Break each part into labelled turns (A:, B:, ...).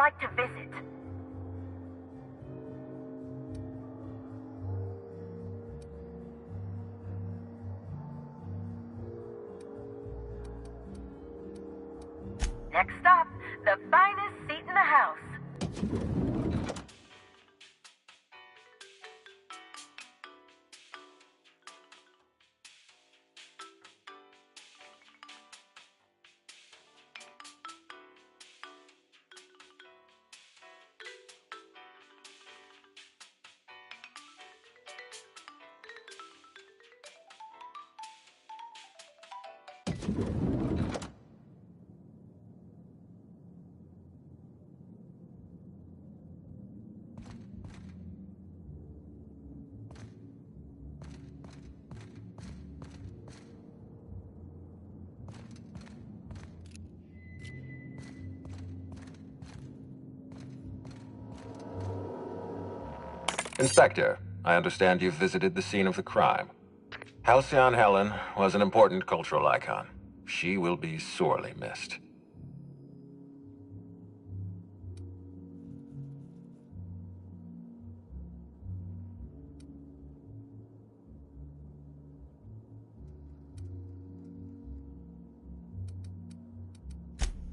A: like to visit? Next stop, the finest seat in the house.
B: Inspector, I understand you've visited the scene of the crime. Halcyon Helen was an important cultural icon. She will be sorely missed.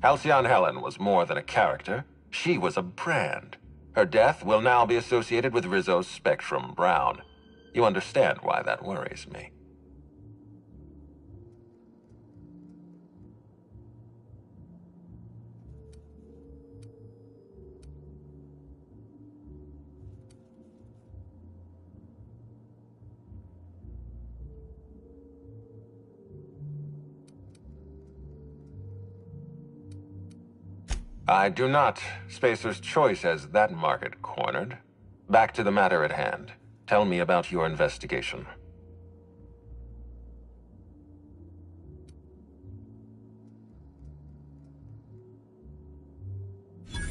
B: Halcyon Helen was more than a character. She was a brand. Her death will now be associated with Rizzo's Spectrum Brown. You understand why that worries me. I do not. Spacer's Choice has that market cornered. Back to the matter at hand. Tell me about your investigation.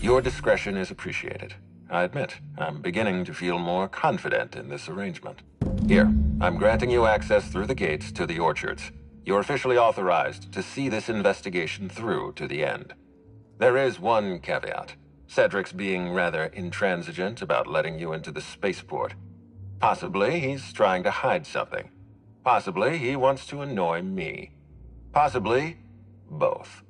B: Your discretion is appreciated. I admit, I'm beginning to feel more confident in this arrangement. Here, I'm granting you access through the gates to the orchards. You're officially authorized to see this investigation through to the end. There is one caveat. Cedric's being rather intransigent about letting you into the spaceport. Possibly he's trying to hide something. Possibly he wants to annoy me. Possibly both.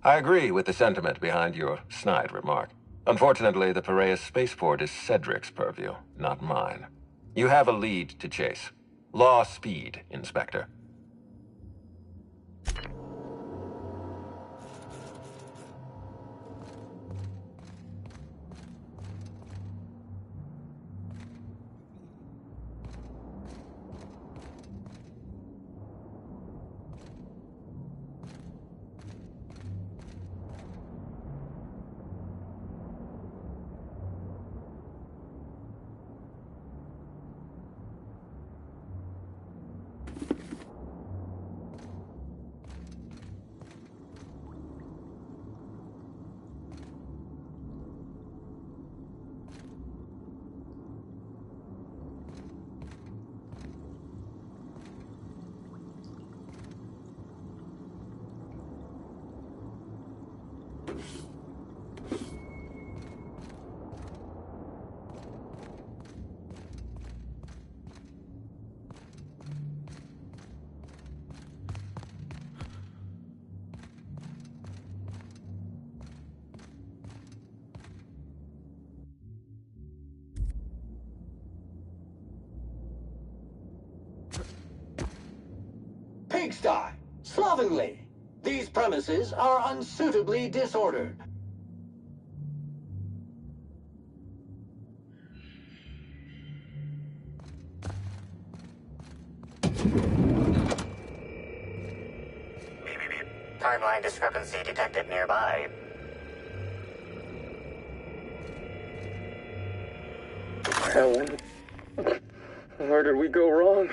B: I agree with the sentiment behind your snide remark. Unfortunately, the Piraeus spaceport is Cedric's purview, not mine. You have a lead to chase. Law speed, Inspector.
C: Pigsty! Slovenly! These premises are unsuitably disordered.
D: Timeline discrepancy detected nearby.
E: Helen, where did we go wrong?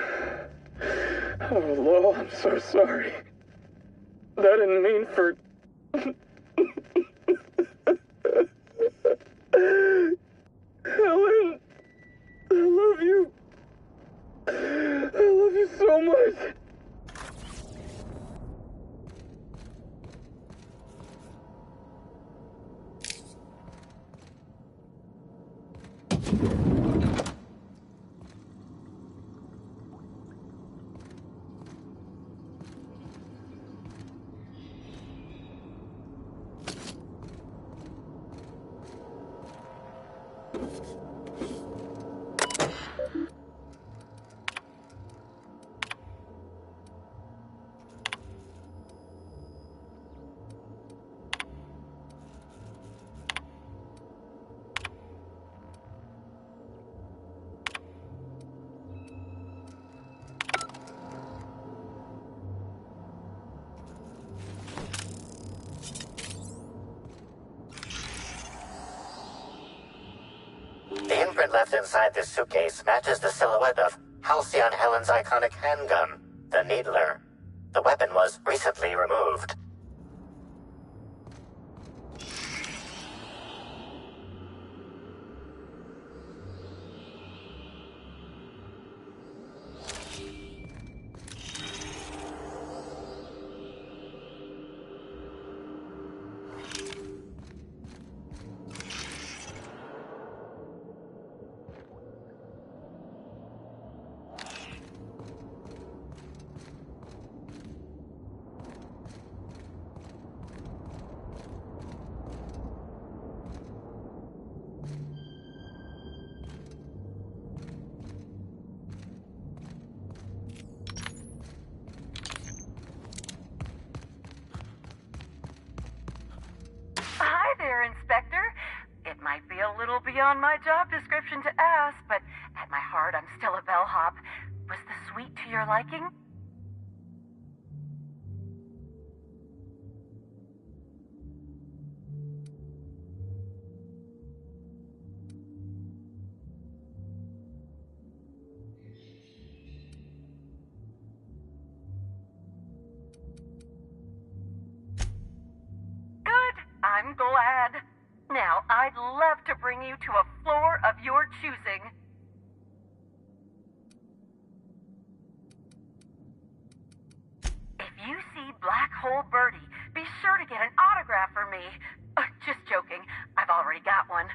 E: Oh, Lo, I'm so sorry. I didn't mean for... Helen, I love you.
D: fingerprint left inside this suitcase matches the silhouette of Halcyon Helen's iconic handgun, the Needler. The weapon was recently removed.
A: Hi there, Inspector. It might be a little beyond my job description to ask, but at my heart, I'm still a bellhop. Was the suite to your liking? Good. I'm glad. Now, I'd love to bring you to a floor of your choosing. If you see Black Hole Birdie, be sure to get an autograph for me. Just joking. I've already got one.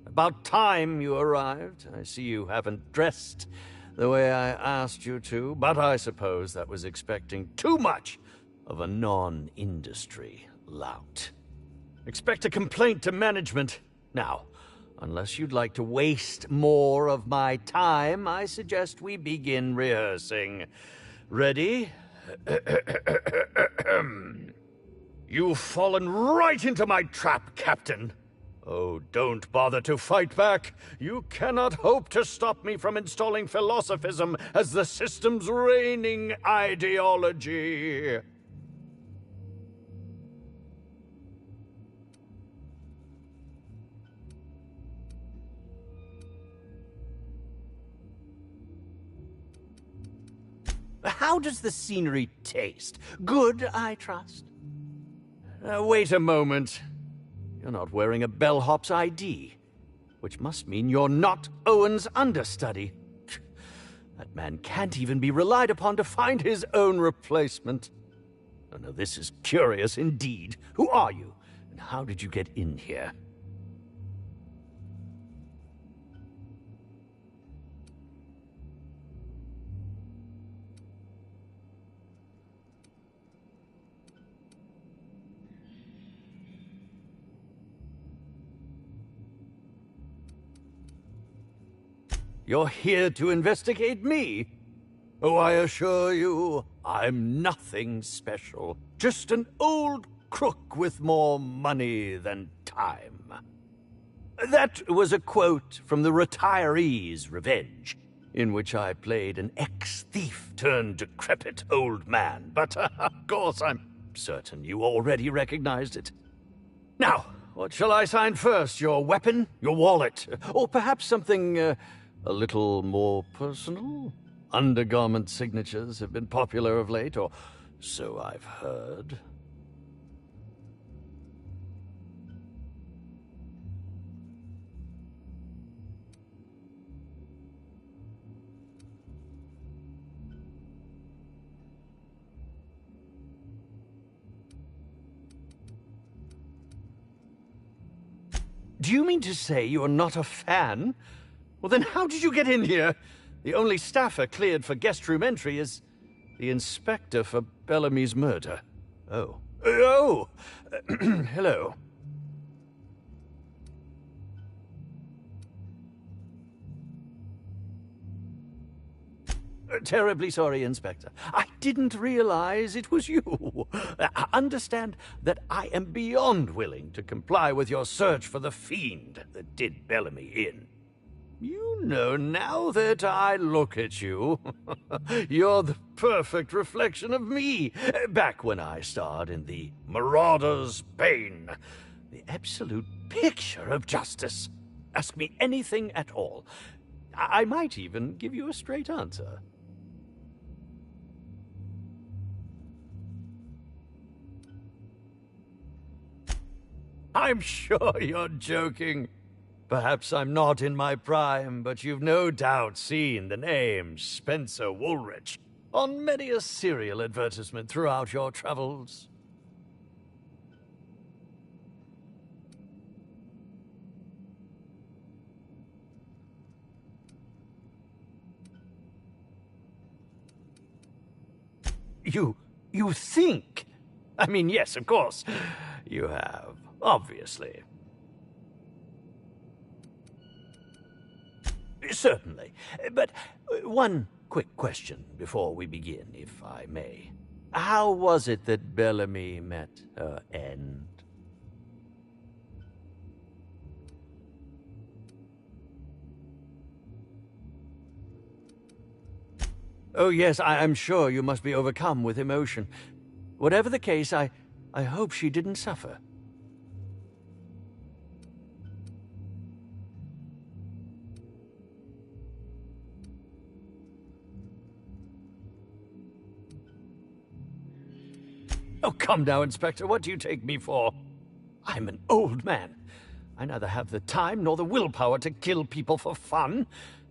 F: About time you arrived. I see you haven't dressed the way I asked you to, but I suppose that was expecting too much of a non-industry lout. Expect a complaint to management. Now, unless you'd like to waste more of my time, I suggest we begin rehearsing. Ready? You've fallen right into my trap, Captain. Oh, don't bother to fight back. You cannot hope to stop me from installing philosophism as the system's reigning ideology. How does the scenery taste? Good, I trust? Wait a moment. You're not wearing a bellhop's ID, which must mean you're not Owen's understudy. That man can't even be relied upon to find his own replacement. Oh, no, this is curious indeed. Who are you, and how did you get in here? You're here to investigate me? Oh, I assure you, I'm nothing special. Just an old crook with more money than time. That was a quote from The Retiree's Revenge, in which I played an ex-thief turned decrepit old man. But, of course, I'm certain you already recognized it. Now, what shall I sign first? Your weapon? Your wallet? Or perhaps something, A little more personal? Undergarment signatures have been popular of late, or so I've heard. Do you mean to say you are not a fan? Well, then how did you get in here? The only staffer cleared for guest room entry is the inspector for Bellamy's murder. Oh. Oh! Hello. Terribly sorry, Inspector. I didn't realize it was you. Understand that I am beyond willing to comply with your search for the fiend that did Bellamy in. You know, now that I look at you, you're the perfect reflection of me, back when I starred in The Marauder's Bane. The absolute picture of justice. Ask me anything at all. I might even give you a straight answer. I'm sure you're joking. Perhaps I'm not in my prime, but you've no doubt seen the name Spencer Woolrich on many a serial advertisement throughout your travels. You think? I mean, yes, of course. You have, obviously. Certainly. But one quick question before we begin, if I may. How was it that Bellamy met her end? Oh, yes, I'm sure you must be overcome with emotion. Whatever the case, I hope she didn't suffer. Oh, come now, Inspector. What do you take me for? I'm an old man. I neither have the time nor the willpower to kill people for fun.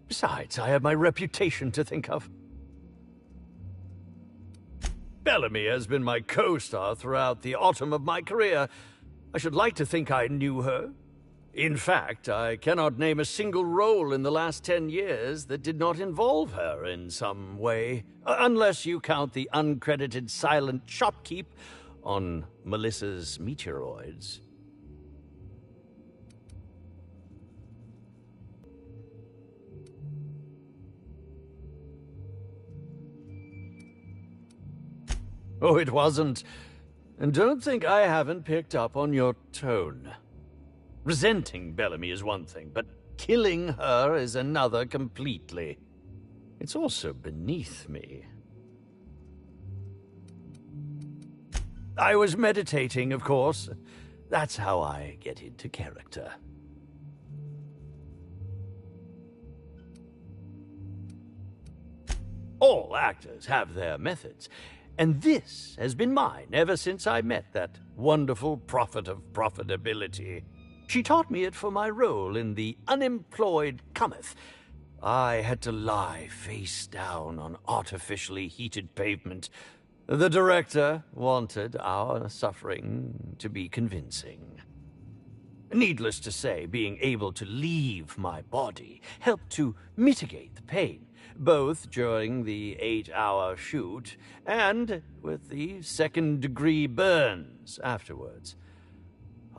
F: Besides, I have my reputation to think of. Bellamy has been my co-star throughout the autumn of my career. I should like to think I knew her. In fact, I cannot name a single role in the last 10 years that did not involve her in some way, unless you count the uncredited silent shopkeep on Melissa's Meteoroids. Oh, it wasn't. And don't think I haven't picked up on your tone. Resenting Bellamy is one thing, but killing her is another completely. It's also beneath me. I was meditating, of course. That's how I get into character. All actors have their methods, and this has been mine ever since I met that wonderful prophet of profitability. She taught me it for my role in The Unemployed Cometh. I had to lie face down on artificially heated pavement. The director wanted our suffering to be convincing. Needless to say, being able to leave my body helped to mitigate the pain, both during the 8-hour shoot and with the second-degree burns afterwards.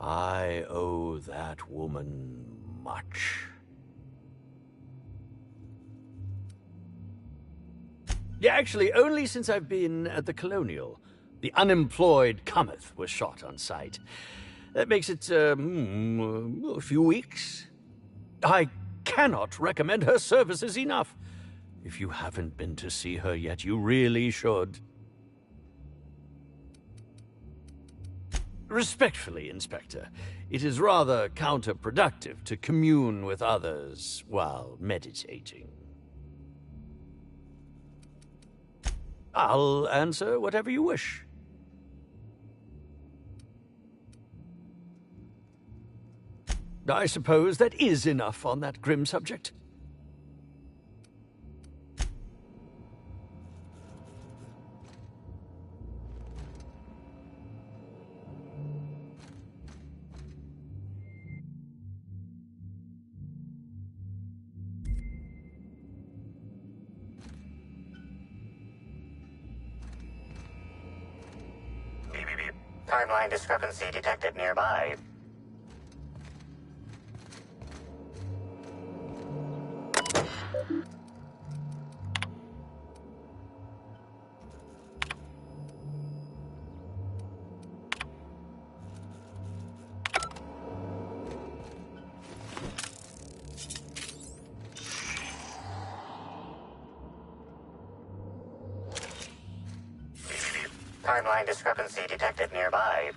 F: I owe that woman much. Yeah, actually, only since I've been at the Colonial. The Unemployed Cometh was shot on site. That makes it, a few weeks. I cannot recommend her services enough. If you haven't been to see her yet, you really should. Respectfully, Inspector, it is rather counterproductive to commune with others while meditating. I'll answer whatever you wish. I suppose that is enough on that grim subject.
D: Timeline discrepancy detected nearby. Timeline discrepancy detected nearby.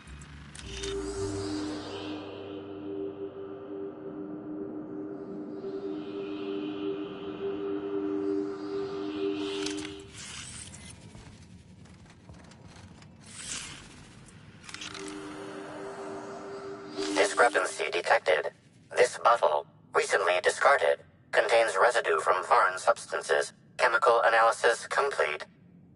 D: Discrepancy detected. This bottle, recently discarded, contains residue from foreign substances. Chemical analysis complete.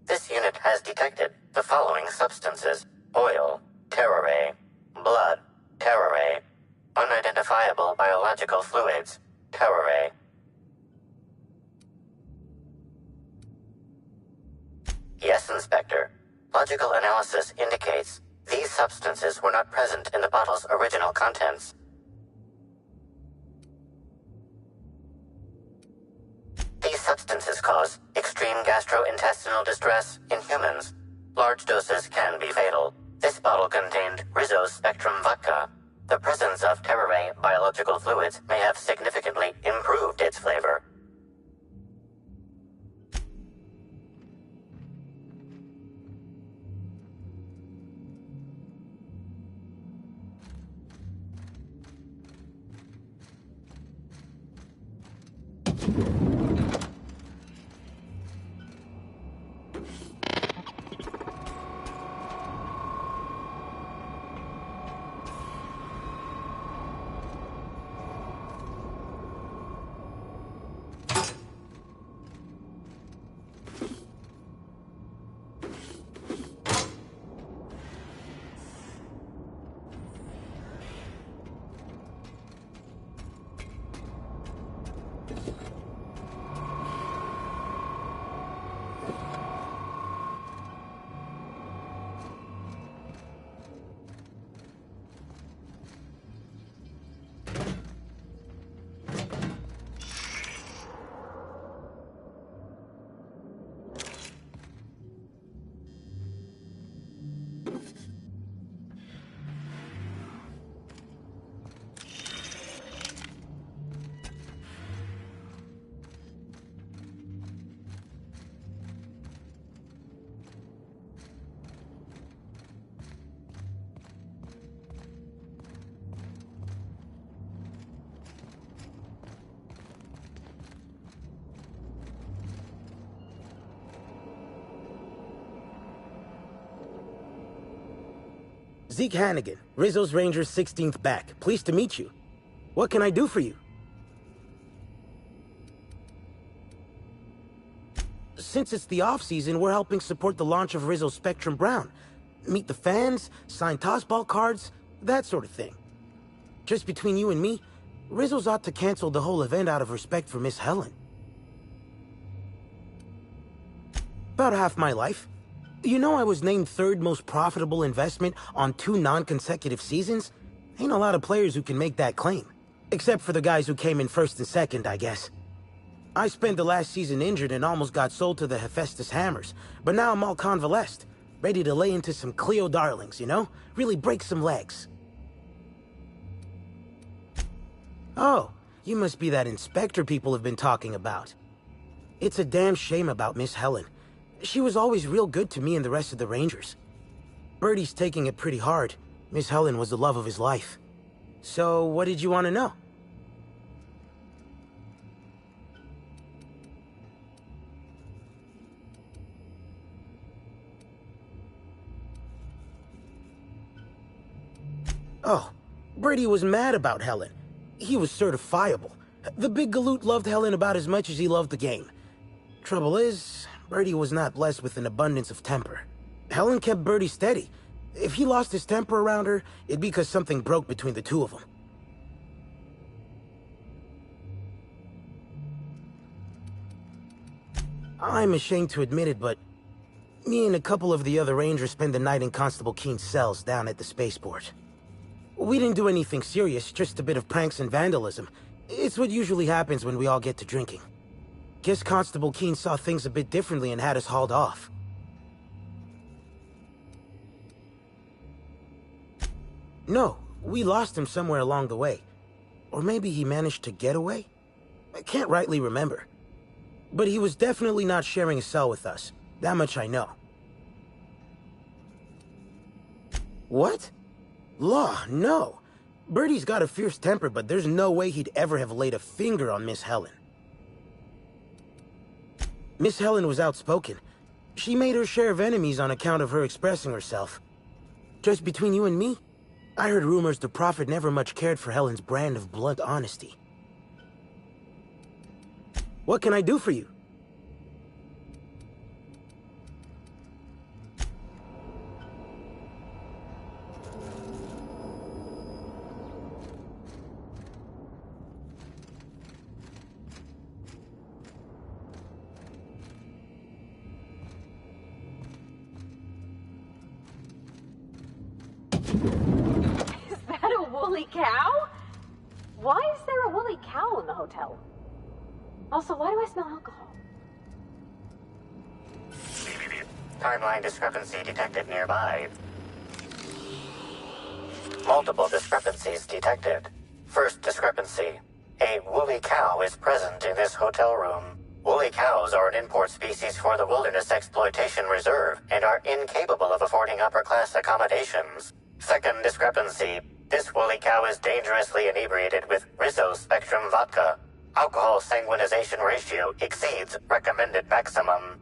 D: This unit has detected the following substances: oil, terrorray, blood, terrorray, unidentifiable biological fluids, terrorray. Yes, Inspector. Logical analysis indicates these substances were not present in the bottle's original contents. These substances cause extreme gastrointestinal distress in humans. Large doses can be fatal. This bottle contained Rizzo's Spectrum vodka. The presence of terrorray biological fluids may have significantly improved its flavor.
G: Zeke Hannigan, Rizzo's Ranger's 16th back. Pleased to meet you. What can I do for you? Since it's the off-season, we're helping support the launch of Rizzo's Spectrum Brown. Meet the fans, sign tossball cards, that sort of thing. Just between you and me, Rizzo's ought to cancel the whole event out of respect for Miss Helen. About half my life. You know I was named third most profitable investment on 2 non-consecutive seasons? Ain't a lot of players who can make that claim. Except for the guys who came in first and second, I guess. I spent the last season injured and almost got sold to the Hephaestus Hammers, but now I'm all convalesced, ready to lay into some Cleo darlings, you know? Really break some legs. Oh, you must be that inspector people have been talking about. It's a damn shame about Miss Helen. She was always real good to me and the rest of the Rangers. Birdie's taking it pretty hard. Miss Helen was the love of his life. So, what did you want to know? Oh, Brady was mad about Helen. He was certifiable. The big galoot loved Helen about as much as he loved the game. Trouble is, Brady was not blessed with an abundance of temper. Helen kept Bertie steady. If he lost his temper around her, it'd be because something broke between the two of them. I'm ashamed to admit it, but me and a couple of the other Rangers spent the night in Constable Keen's cells down at the spaceport. We didn't do anything serious, just a bit of pranks and vandalism. It's what usually happens when we all get to drinking. Guess Constable Keen saw things a bit differently and had us hauled off. No, we lost him somewhere along the way. Or maybe he managed to get away? I can't rightly remember. But he was definitely not sharing a cell with us. That much I know. What? Law, no. Bertie's got a fierce temper, but there's no way he'd ever have laid a finger on Miss Helen. Miss Helen was outspoken. She made her share of enemies on account of her expressing herself. Just between you and me, I heard rumors the Prophet never much cared for Helen's brand of blunt honesty. What can I do for you?
H: Is that a woolly cow? Why is there a woolly cow in the hotel? Also, why do I smell alcohol?
D: Timeline discrepancy detected nearby. Multiple discrepancies detected. First discrepancy. A woolly cow is present in this hotel room. Woolly cows are an import species for the Wilderness Exploitation Reserve and are incapable of affording upper-class accommodations. Second discrepancy. This woolly cow is dangerously inebriated with Rizzo Spectrum vodka. Alcohol sanguinization ratio exceeds recommended maximum.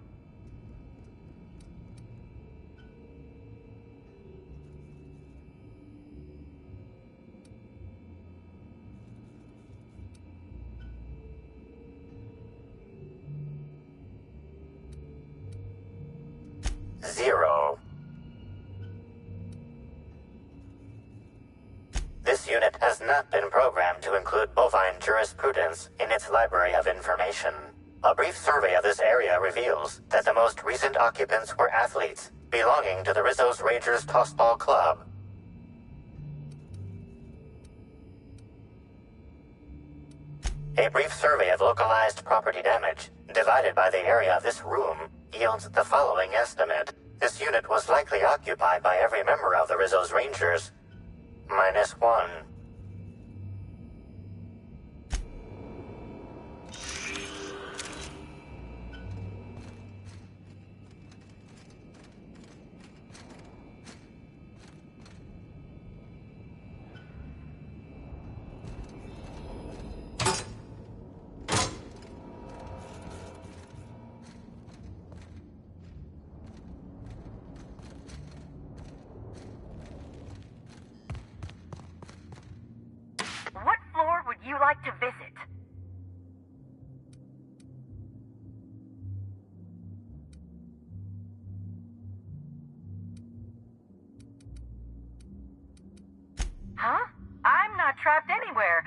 D: Zero. This unit has not been programmed to include bovine jurisprudence in its library of information. A brief survey of this area reveals that the most recent occupants were athletes belonging to the Rizzo's Rangers Tossball Club. A brief survey of localized property damage, divided by the area of this room, yields the following estimate. This unit was likely occupied by every member of the Rizzo's Rangers. -1.
A: What floor would you like to visit? Huh? I'm not trapped anywhere.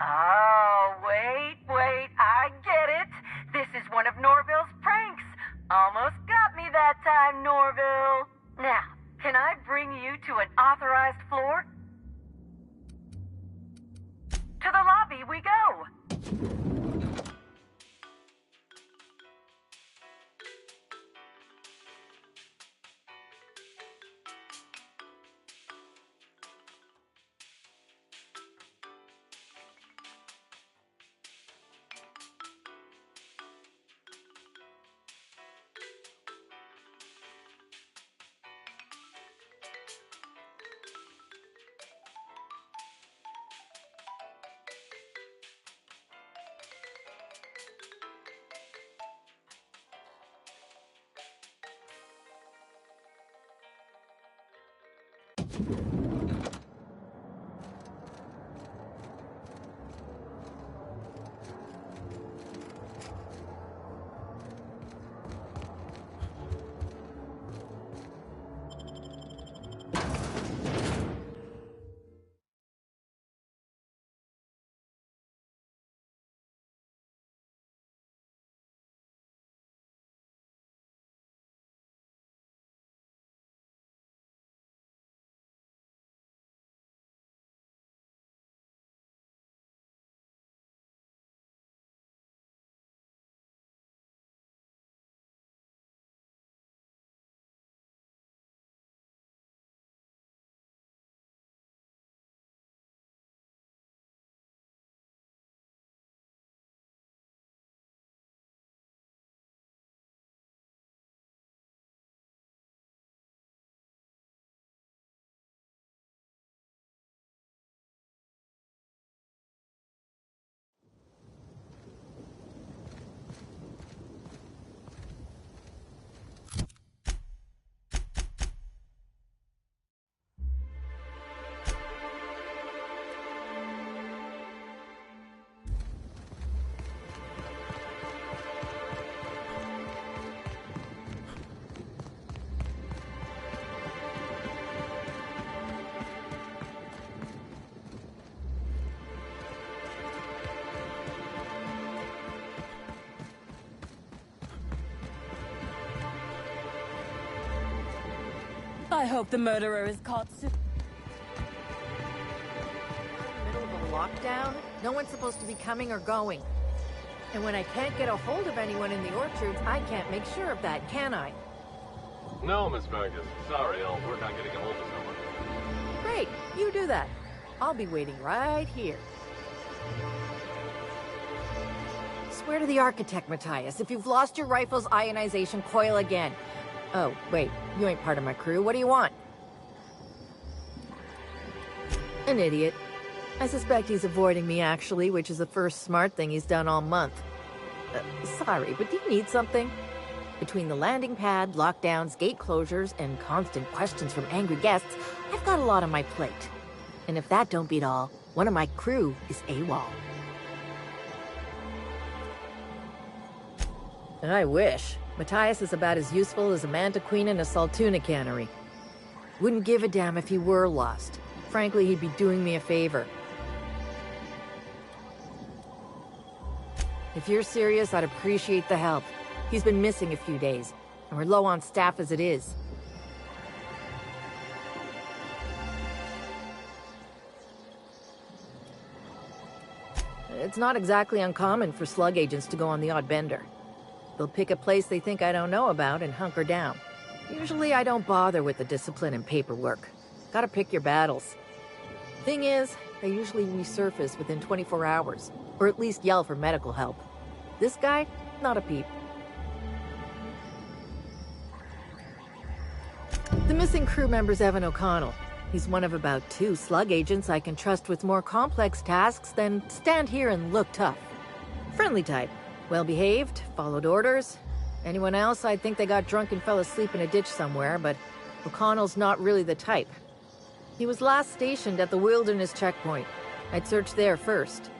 A: Oh, wait, I get it. This is one of Norville's pranks. Almost got me that time, Norville. Now, can I bring you to an authorized floor? To the lobby we go.
I: I hope the murderer is caught soon.
J: Middle of a lockdown? No one's supposed to be coming or going. And when I can't get a hold of anyone in the orchards, I can't make sure of that, can I?
K: No, Miss Vargas. Sorry, I'll work on getting a hold of someone.
J: Great, you do that. I'll be waiting right here. Swear to the architect, Matthias, if you've lost your rifle's ionization coil again. Oh, wait, you ain't part of my crew. What do you want? An idiot. I suspect he's avoiding me, actually, which is the first smart thing he's done all month. Sorry, but do you need something? Between the landing pad, lockdowns, gate closures, and constant questions from angry guests, I've got a lot on my plate. And if that don't beat all, one of my crew is AWOL. I wish. Matthias is about as useful as a manta queen in a Saltuna cannery. Wouldn't give a damn if he were lost. Frankly, he'd be doing me a favor. If you're serious, I'd appreciate the help. He's been missing a few days, and we're low on staff as it is. It's not exactly uncommon for slug agents to go on the odd bender. They'll pick a place they think I don't know about and hunker down. Usually I don't bother with the discipline and paperwork. Gotta pick your battles. Thing is, they usually resurface within 24 hours, or at least yell for medical help. This guy, not a peep. The missing crew member's Evan O'Connell. He's one of about 2 slug agents I can trust with more complex tasks than stand here and look tough. Friendly type. Well-behaved, followed orders. Anyone else, I'd think they got drunk and fell asleep in a ditch somewhere, but O'Connell's not really the type. He was last stationed at the Wilderness checkpoint. I'd search there first.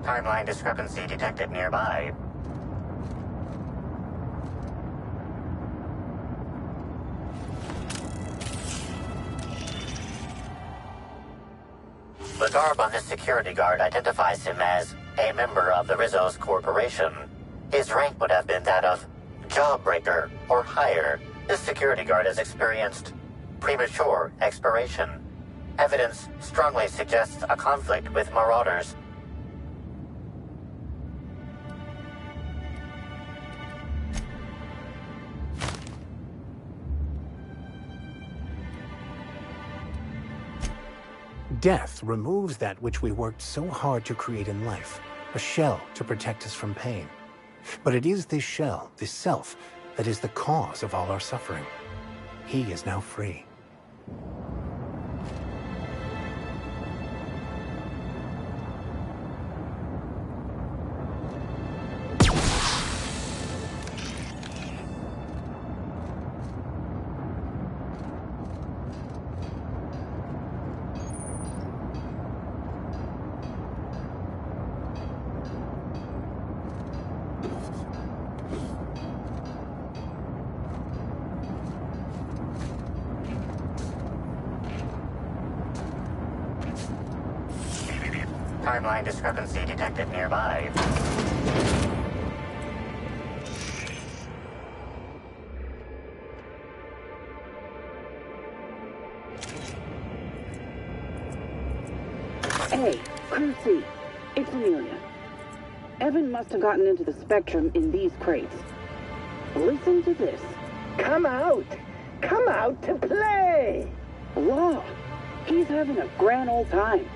D: Timeline discrepancy detected nearby. The garb on this security guard identifies him as a member of the Rizzo's corporation. His rank would have been that of Jawbreaker or higher. This security guard has experienced premature expiration. Evidence strongly suggests a conflict with Marauders.
L: Death removes that which we worked so hard to create in life, a shell to protect us from pain. But it is this shell, this self, that is the cause of all our suffering. He is now free.
D: Timeline discrepancy detected nearby.
M: Hey, Crew C. It's Amelia. Evan must have gotten into the Spectrum in these crates. Listen to this.
N: Come out! Come out to play!
M: Law, he's having a grand old time.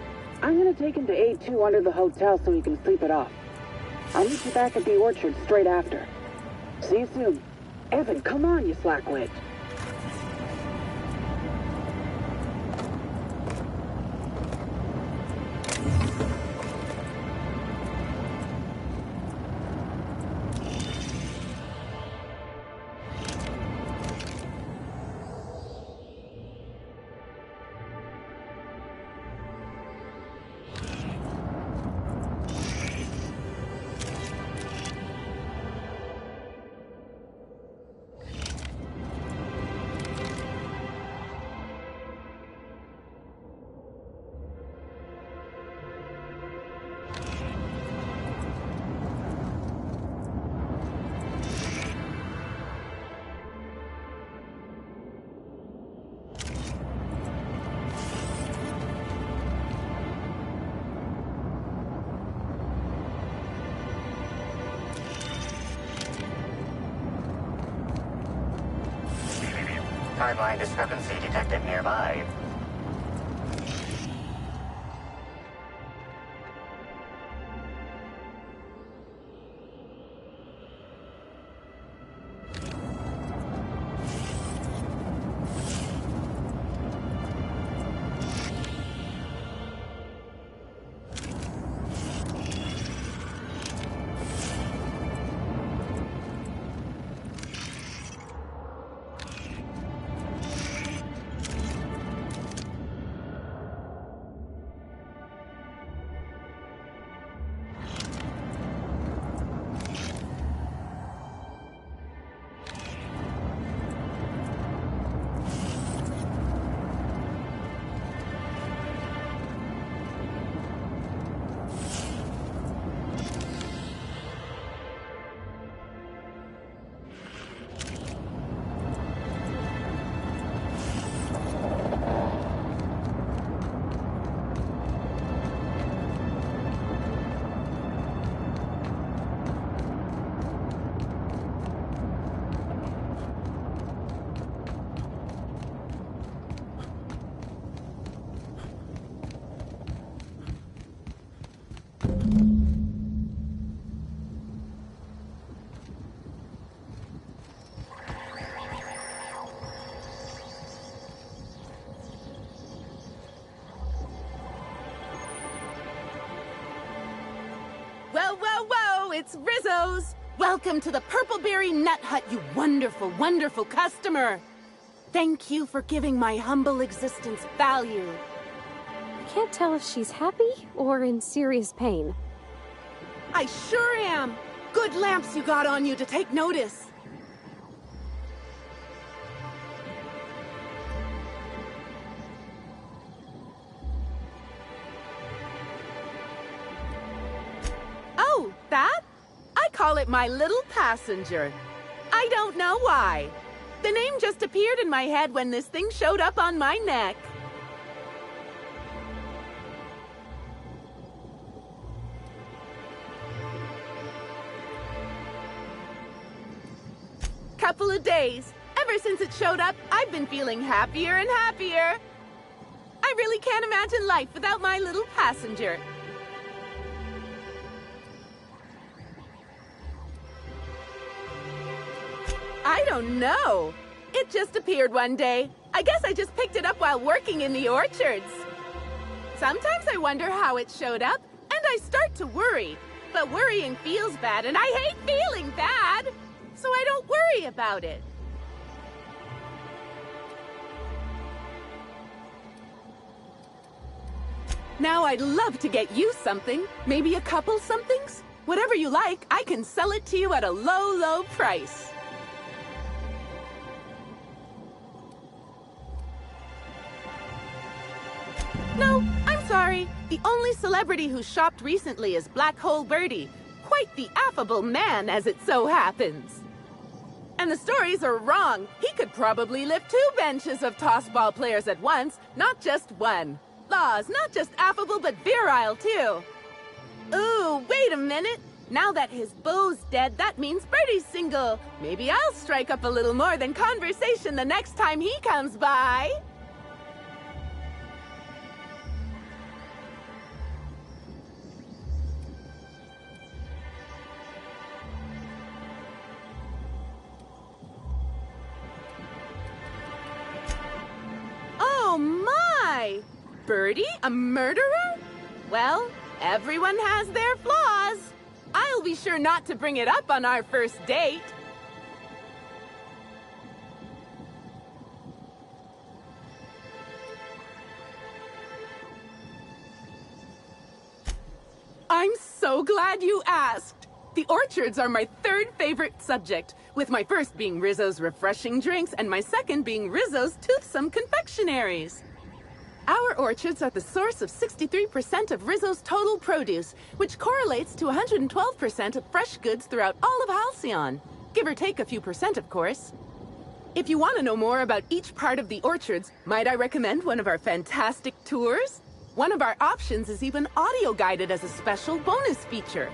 M: I'm gonna take him to A2 under the hotel so he can sleep it off. I'll meet you back at the orchard straight after. See you soon. Evan, come on, you slackwit.
D: Timeline discrepancy detected nearby.
O: Whoa, whoa, whoa! It's Rizzo's! Welcome to the Purpleberry Nut Hut, you wonderful, wonderful customer! Thank you for giving my humble existence value.
H: I can't tell if she's happy or in serious pain.
O: I sure am! Good lamps you got on you to take notice. Oh, that? I call it my little passenger. I don't know why. The name just appeared in my head when this thing showed up on my neck. Couple of days. Ever since it showed up, I've been feeling happier and happier. I really can't imagine life without my little passenger. I don't know. It just appeared one day. I guess I just picked it up while working in the orchards. Sometimes I wonder how it showed up, and I start to worry. But worrying feels bad, and I hate feeling bad. So I don't worry about it. Now I'd love to get you something. Maybe a couple somethings? Whatever you like, I can sell it to you at a low, low price. No, I'm sorry. The only celebrity who shopped recently is Black Hole Birdie. Quite the affable man, as it so happens. And the stories are wrong. He could probably lift 2 benches of tossball players at once, not just one. Laws, not just affable, but virile, too. Ooh, wait a minute. Now that his beau's dead, that means Birdie's single. Maybe I'll strike up a little more than conversation the next time he comes by. Oh my! Birdie, a murderer? Well, everyone has their flaws. I'll be sure not to bring it up on our first date. I'm so glad you asked. The orchards are my 3rd favorite subject, with my first being Rizzo's refreshing drinks and my second being Rizzo's toothsome confectionaries. Our orchards are the source of 63% of Rizzo's total produce, which correlates to 112% of fresh goods throughout all of Halcyon. Give or take a few percent, of course. If you want to know more about each part of the orchards, might I recommend one of our fantastic tours? One of our options is even audio-guided as a special bonus feature.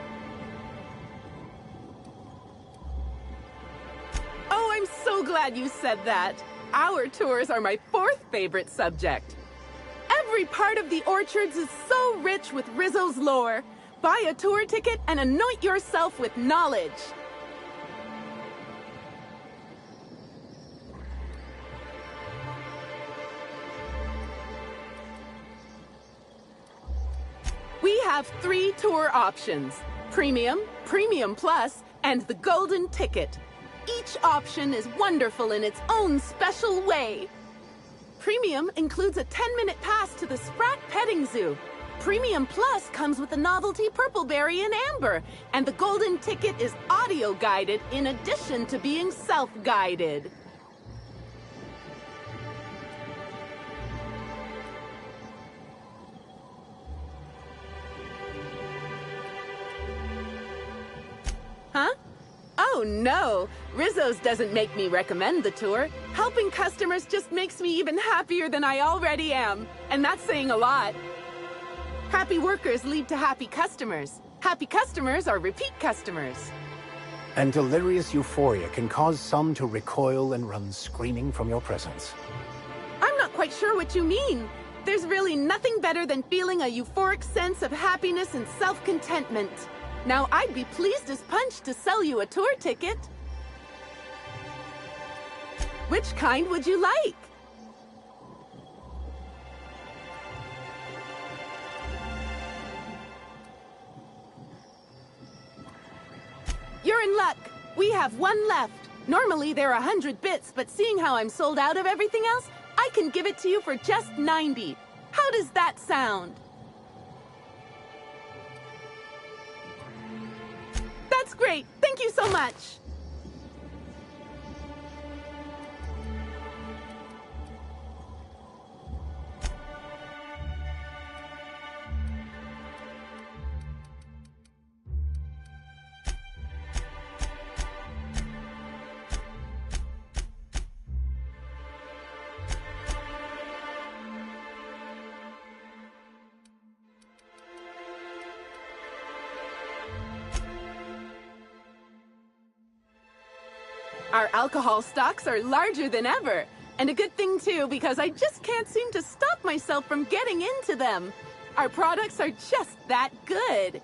O: Oh, I'm so glad you said that. Our tours are my 4th favorite subject. Every part of the orchards is so rich with Rizzo's lore. Buy a tour ticket and anoint yourself with knowledge. We have 3 tour options: Premium, Premium Plus, and the Golden Ticket. Each option is wonderful in its own special way. Premium includes a 10-minute pass to the Sprat Petting Zoo. Premium Plus comes with the novelty Purpleberry and Amber, and the Golden Ticket is audio-guided in addition to being self-guided. Huh? Oh no, Rizzo's doesn't make me recommend the tour. Helping customers just makes me even happier than I already am. And that's saying a lot. Happy workers lead to happy customers. Happy customers are repeat customers.
L: And delirious euphoria can cause some to recoil and run screaming from your presence.
O: I'm not quite sure what you mean. There's really nothing better than feeling a euphoric sense of happiness and self-contentment. Now, I'd be pleased as punch to sell you a tour ticket. Which kind would you like? in luck. We have one left. Normally they're 100 bits, but seeing how I'm sold out of everything else, I can give it to you for just 90. How does that sound? That's great. Thank you so much. Our alcohol stocks are larger than ever. And a good thing, too, because I just can't seem to stop myself from getting into them. Our products are just that good.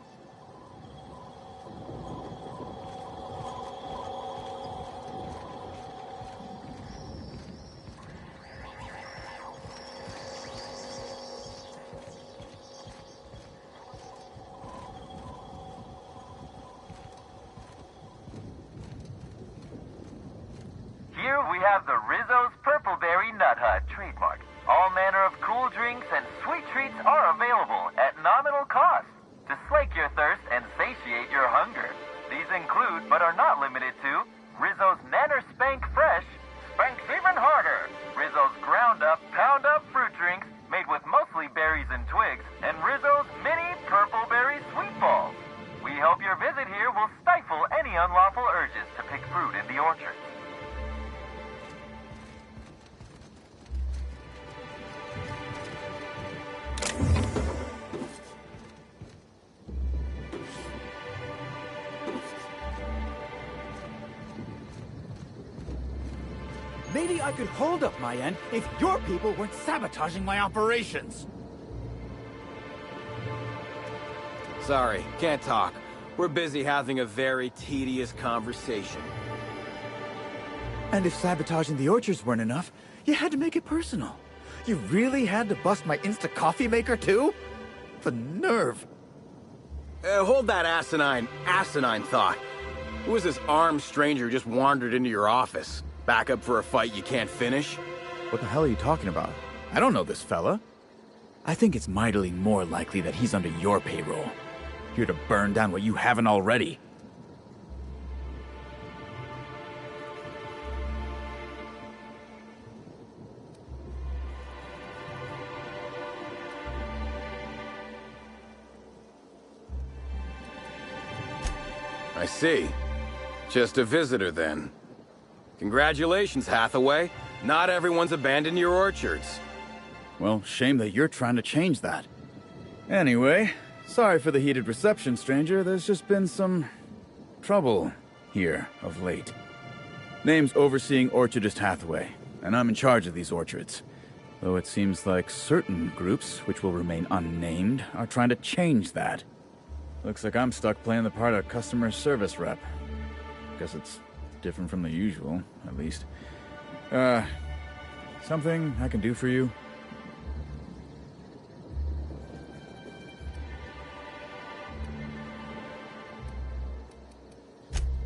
P: Here we have the Rizzo's Purpleberry Nut Hut trademark. All manner of cool drinks and sweet treats are available at nominal cost to slake your thirst and satiate your hunger. These include, but are not limited to, Rizzo's Nanner Spank Fresh, Spanks Even Harder, Rizzo's Ground Up, Pound Up fruit drinks made with mostly berries and twigs, and Rizzo's Mini Purpleberry Sweet Balls. We hope your visit here will stifle any unlawful urges to pick fruit in the orchard.
Q: Maybe I could hold up my end if your people weren't sabotaging my operations.
R: Sorry, can't talk. We're busy having a very tedious conversation.
Q: And if sabotaging the orchards weren't enough, you had to make it personal. You really had to bust my Insta coffee maker too? The nerve.
R: Hold that asinine thought. Who was this armed stranger who just wandered into your office? Back up for a fight you can't finish?
Q: What the hell are you talking about? I don't know this fella. I think it's mightily more likely that he's under your payroll. Here to burn down what you haven't already.
R: I see. Just a visitor, then. Congratulations, Hathaway. Not everyone's abandoned your orchards.
Q: Well, shame that you're trying to change that. Anyway, sorry for the heated reception, stranger. There's just been some trouble here of late. Name's Overseeing Orchardist Hathaway, and I'm in charge of these orchards. Though it seems like certain groups, which will remain unnamed, are trying to change that. Looks like I'm stuck playing the part of customer service rep. Guess it's different from the usual, at least. Something I can do for you?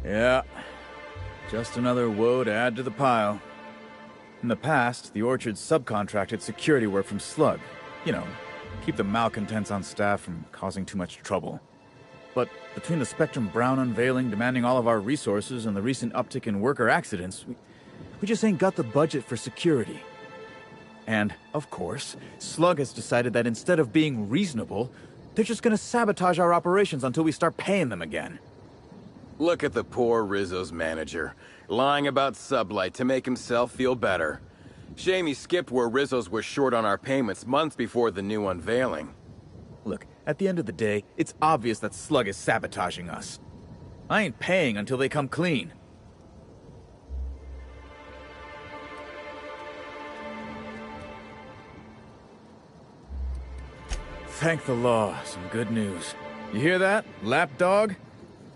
Q: Yeah, just another woe to add to the pile. In the past, the orchard subcontracted security work from Slug. You know, keep the malcontents on staff from causing too much trouble. But between the Spectrum Brown unveiling demanding all of our resources and the recent uptick in worker accidents, we just ain't got the budget for security. And, of course, Slug has decided that instead of being reasonable, they're just gonna sabotage our operations until we start paying them again.
R: Look at the poor Rizzo's manager, lying about Sublight to make himself feel better. Shame he skipped where Rizzo's was short on our payments months before the new unveiling.
Q: Look, at the end of the day, it's obvious that Slug is sabotaging us. I ain't paying until they come clean. Thank the law, some good news. You hear that, lapdog?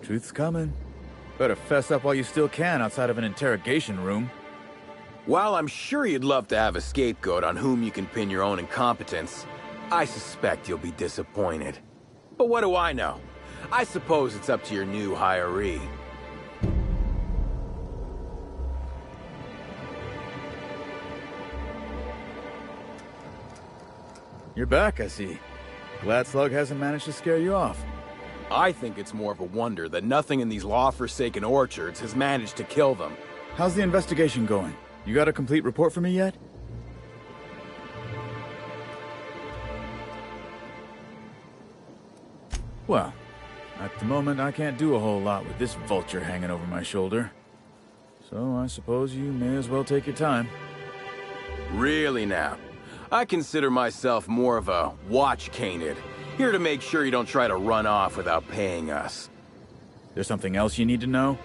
Q: Truth's coming. Better fess up while you still can outside of an interrogation room.
R: While I'm sure you'd love to have a scapegoat on whom you can pin your own incompetence, I suspect you'll be disappointed. But what do I know? I suppose it's up to your new hiree.
Q: You're back, I see. Glad Slug hasn't managed to scare you off.
R: I think it's more of a wonder that nothing in these law-forsaken orchards has managed to kill them.
Q: How's the investigation going? You got a complete report for me yet? Well, at the moment I can't do a whole lot with this vulture hanging over my shoulder. So I suppose you may as well take your time.
R: Really now? I consider myself more of a watch canid, here to make sure you don't try to run off without paying us.
Q: There's something else you need to know?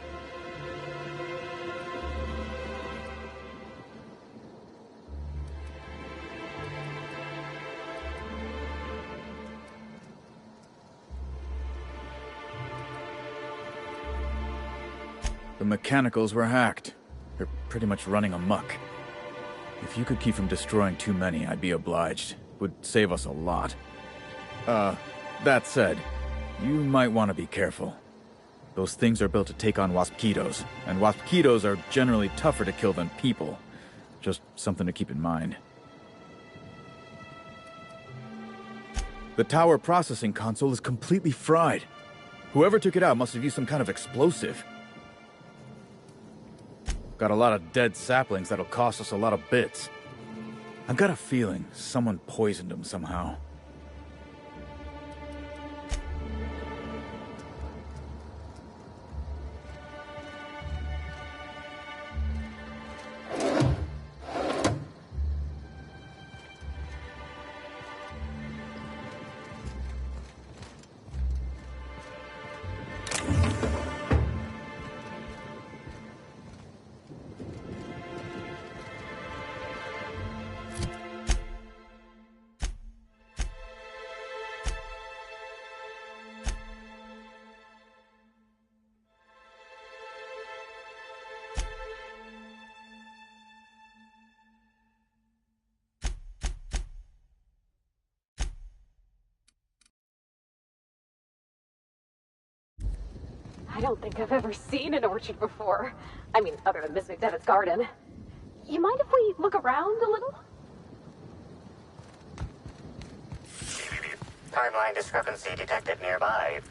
Q: The mechanicals were hacked. They're pretty much running amok. If you could keep from destroying too many, I'd be obliged. Would save us a lot. That said, you might want to be careful. Those things are built to take on Waspkitos, and Waspkitos are generally tougher to kill than people. Just something to keep in mind. The tower processing console is completely fried. Whoever took it out must have used some kind of explosive. Got a lot of dead saplings that'll cost us a lot of bits. I've got a feeling someone poisoned them somehow.
H: I don't think I've ever seen an orchard before. I mean, other than Miss McDevitt's garden. You mind if we look around a little?
D: Timeline discrepancy detected nearby.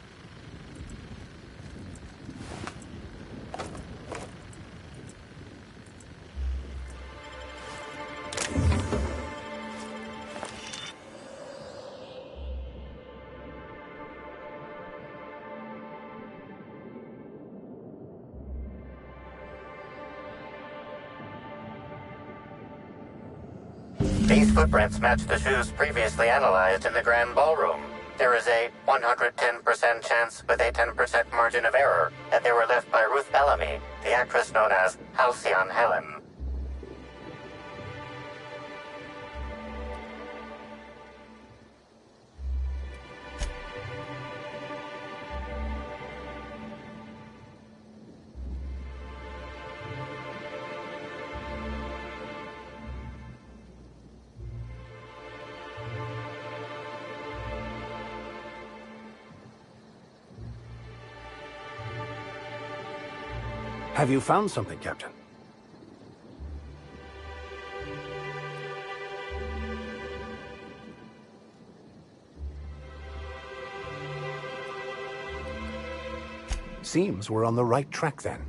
D: These footprints match the shoes previously analyzed in the Grand Ballroom. There is a 110% chance with a 10% margin of error that they were left by Ruth Bellamy, the actress known as Halcyon Helen.
L: Have you found something, Captain? Seems we're on the right track then.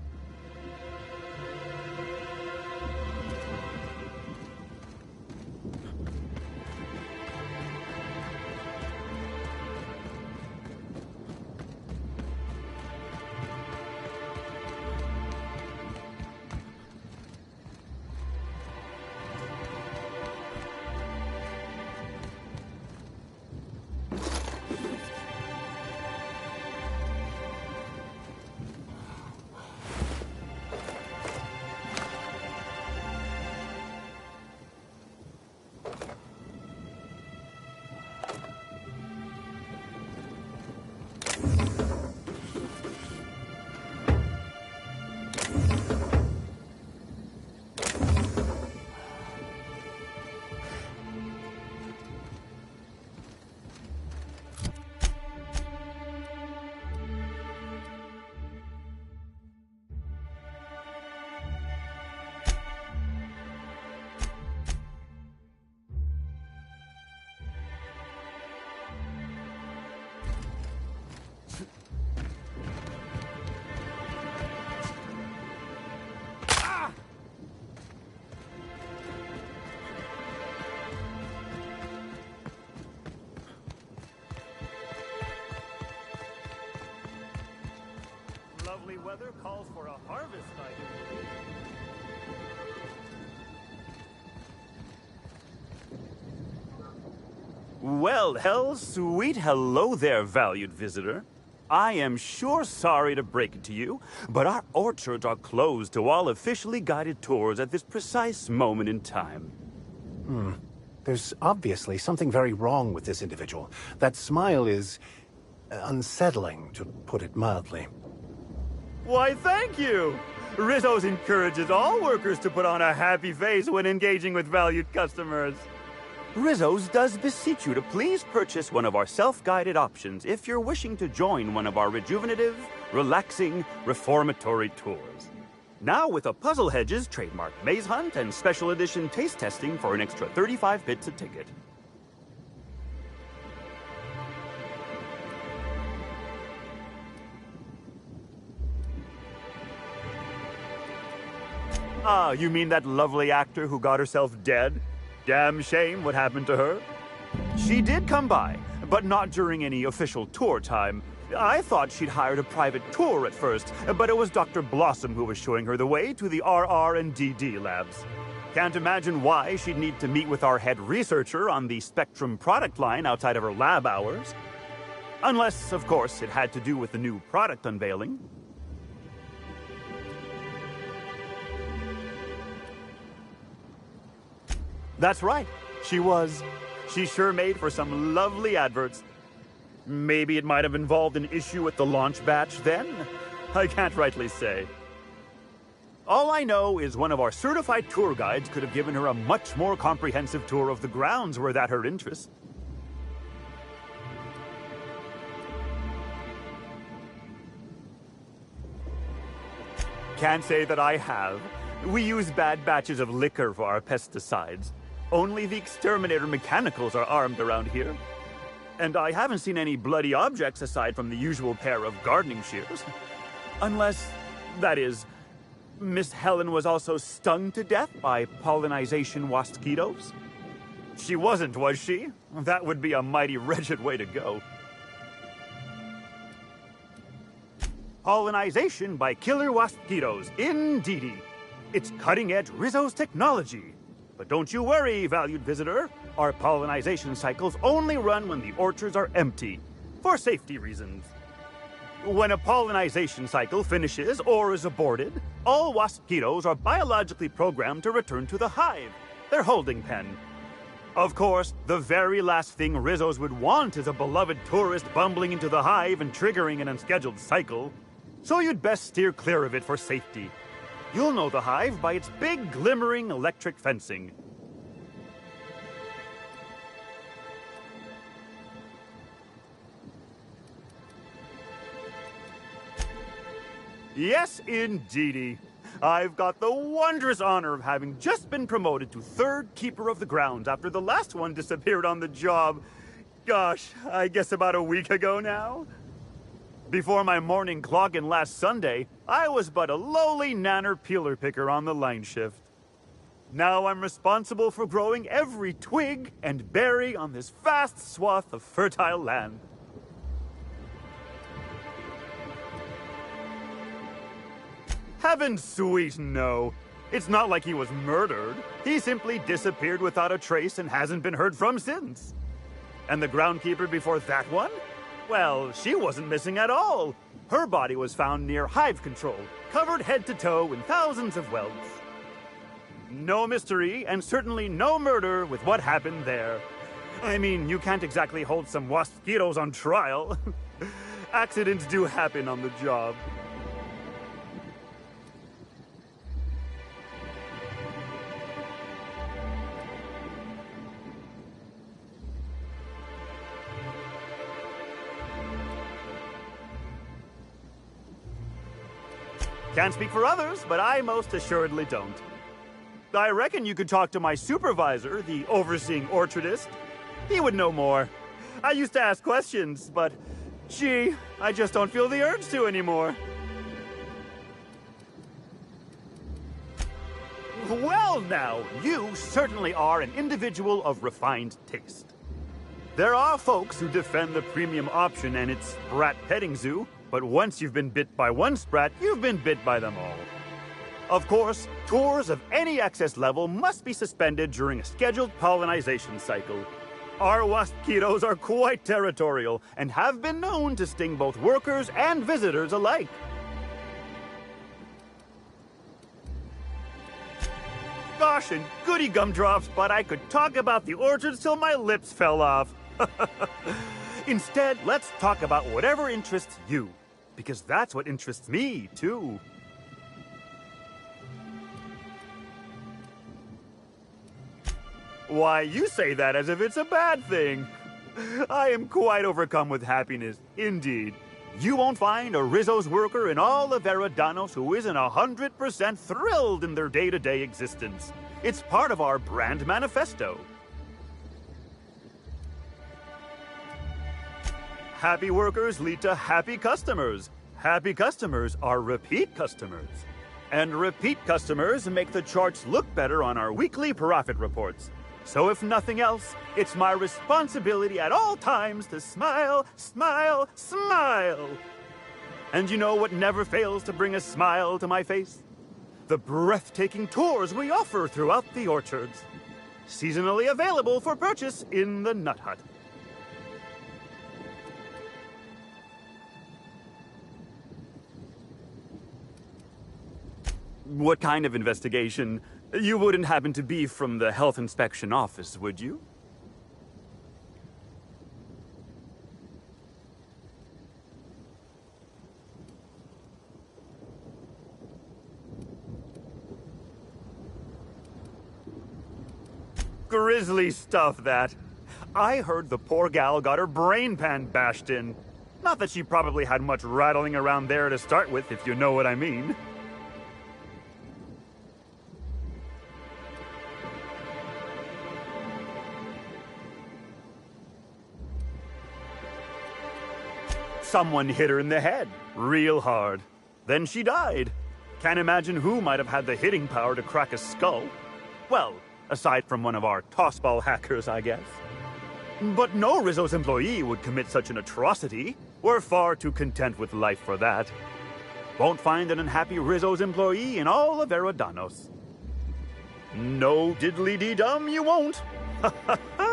S: lovely weather calls for a harvest item. Well, sweet hello there, valued visitor. I am sure sorry to break it to you, but our orchards are closed to all officially guided tours at this precise moment in time.
L: There's obviously something very wrong with this individual. That smile is unsettling, to put it mildly.
S: Why, thank you! Rizzo's encourages all workers to put on a happy face when engaging with valued customers. Rizzo's does beseech you to please purchase one of our self-guided options if you're wishing to join one of our rejuvenative, relaxing, reformatory tours. Now with a Puzzle Hedges trademark maze hunt and special edition taste testing for an extra 35 bits a ticket. Ah, you mean that lovely actor who got herself dead? Damn shame what happened to her. She did come by, but not during any official tour time. I thought she'd hired a private tour at first, but it was Dr. Blossom who was showing her the way to the RR and DD labs. Can't imagine why she'd need to meet with our head researcher on the Spectrum product line outside of her lab hours. Unless, of course, it had to do with the new product unveiling. That's right. She was. She sure made for some lovely adverts. Maybe it might have involved an issue with the launch batch then? I can't rightly say. All I know is one of our certified tour guides could have given her a much more comprehensive tour of the grounds were that her interest. Can't say that I have. We use bad batches of liquor for our pesticides. Only the exterminator mechanicals are armed around here. And I haven't seen any bloody objects aside from the usual pair of gardening shears. Unless, that is, Miss Helen was also stung to death by pollinization mosquitoes. She wasn't, was she? That would be a mighty wretched way to go. Pollinization by killer mosquitoes, indeedy. It's cutting-edge Rizzo's technology. But don't you worry, valued visitor. Our pollinization cycles only run when the orchards are empty, for safety reasons. When a pollinization cycle finishes or is aborted, all mosquitoes are biologically programmed to return to the hive, their holding pen. Of course, the very last thing Rizzo's would want is a beloved tourist bumbling into the hive and triggering an unscheduled cycle. So you'd best steer clear of it for safety. You'll know the hive by its big, glimmering electric fencing. Yes, indeedy. I've got the wondrous honor of having just been promoted to third keeper of the grounds after the last one disappeared on the job. Gosh, I guess about a week ago now. Before my morning clock-in last Sunday, I was but a lowly nanner peeler picker on the line shift. Now I'm responsible for growing every twig and berry on this vast swath of fertile land. Heaven sweet, no. It's not like he was murdered. He simply disappeared without a trace and hasn't been heard from since. And the groundkeeper before that one? Well, she wasn't missing at all. Her body was found near hive control, covered head to toe in thousands of welts. No mystery, and certainly no murder with what happened there. I mean, you can't exactly hold some mosquitoes on trial. Accidents do happen on the job. Can't speak for others, but I most assuredly don't. I reckon you could talk to my supervisor, the overseeing orchardist. He would know more. I used to ask questions, but gee, I just don't feel the urge to anymore. Well now, you certainly are an individual of refined taste. There are folks who defend the premium option and its sprat petting zoo, but once you've been bit by one sprat, you've been bit by them all. Of course, tours of any access level must be suspended during a scheduled pollinization cycle. Our waspitos are quite territorial and have been known to sting both workers and visitors alike. Gosh and goody gumdrops, but I could talk about the orchards till my lips fell off. Instead, let's talk about whatever interests you, because that's what interests me, too. Why, you say that as if it's a bad thing. I am quite overcome with happiness, indeed. You won't find a Rizzo's worker in all of Eridanos who isn't 100% thrilled in their day-to-day existence. It's part of our brand manifesto. Happy workers lead to happy customers. Happy customers are repeat customers. And repeat customers make the charts look better on our weekly profit reports. So if nothing else, it's my responsibility at all times to smile, smile, smile. And you know what never fails to bring a smile to my face? The breathtaking tours we offer throughout the orchards. Seasonally available for purchase in the Nut Hut. What kind of investigation? You wouldn't happen to be from the Health Inspection Office, would you? Grisly stuff, that. I heard the poor gal got her brain pan bashed in. Not that she probably had much rattling around there to start with, if you know what I mean. Someone hit her in the head, real hard. Then she died. Can't imagine who might have had the hitting power to crack a skull. Well, aside from one of our tossball hackers, I guess. But no Rizzo's employee would commit such an atrocity. We're far too content with life for that. Won't find an unhappy Rizzo's employee in all of Eridanos. No diddly-dee-dum, you won't. Ha ha ha!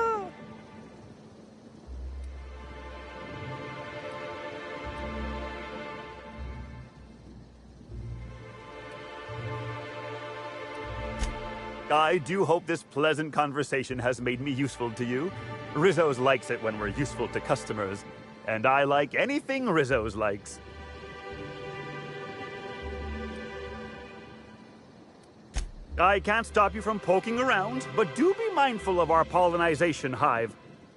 S: I do hope this pleasant conversation has made me useful to you. Rizzo's likes it when we're useful to customers, and I like anything Rizzo's likes. I can't stop you from poking around, but do be mindful of our pollinization hive.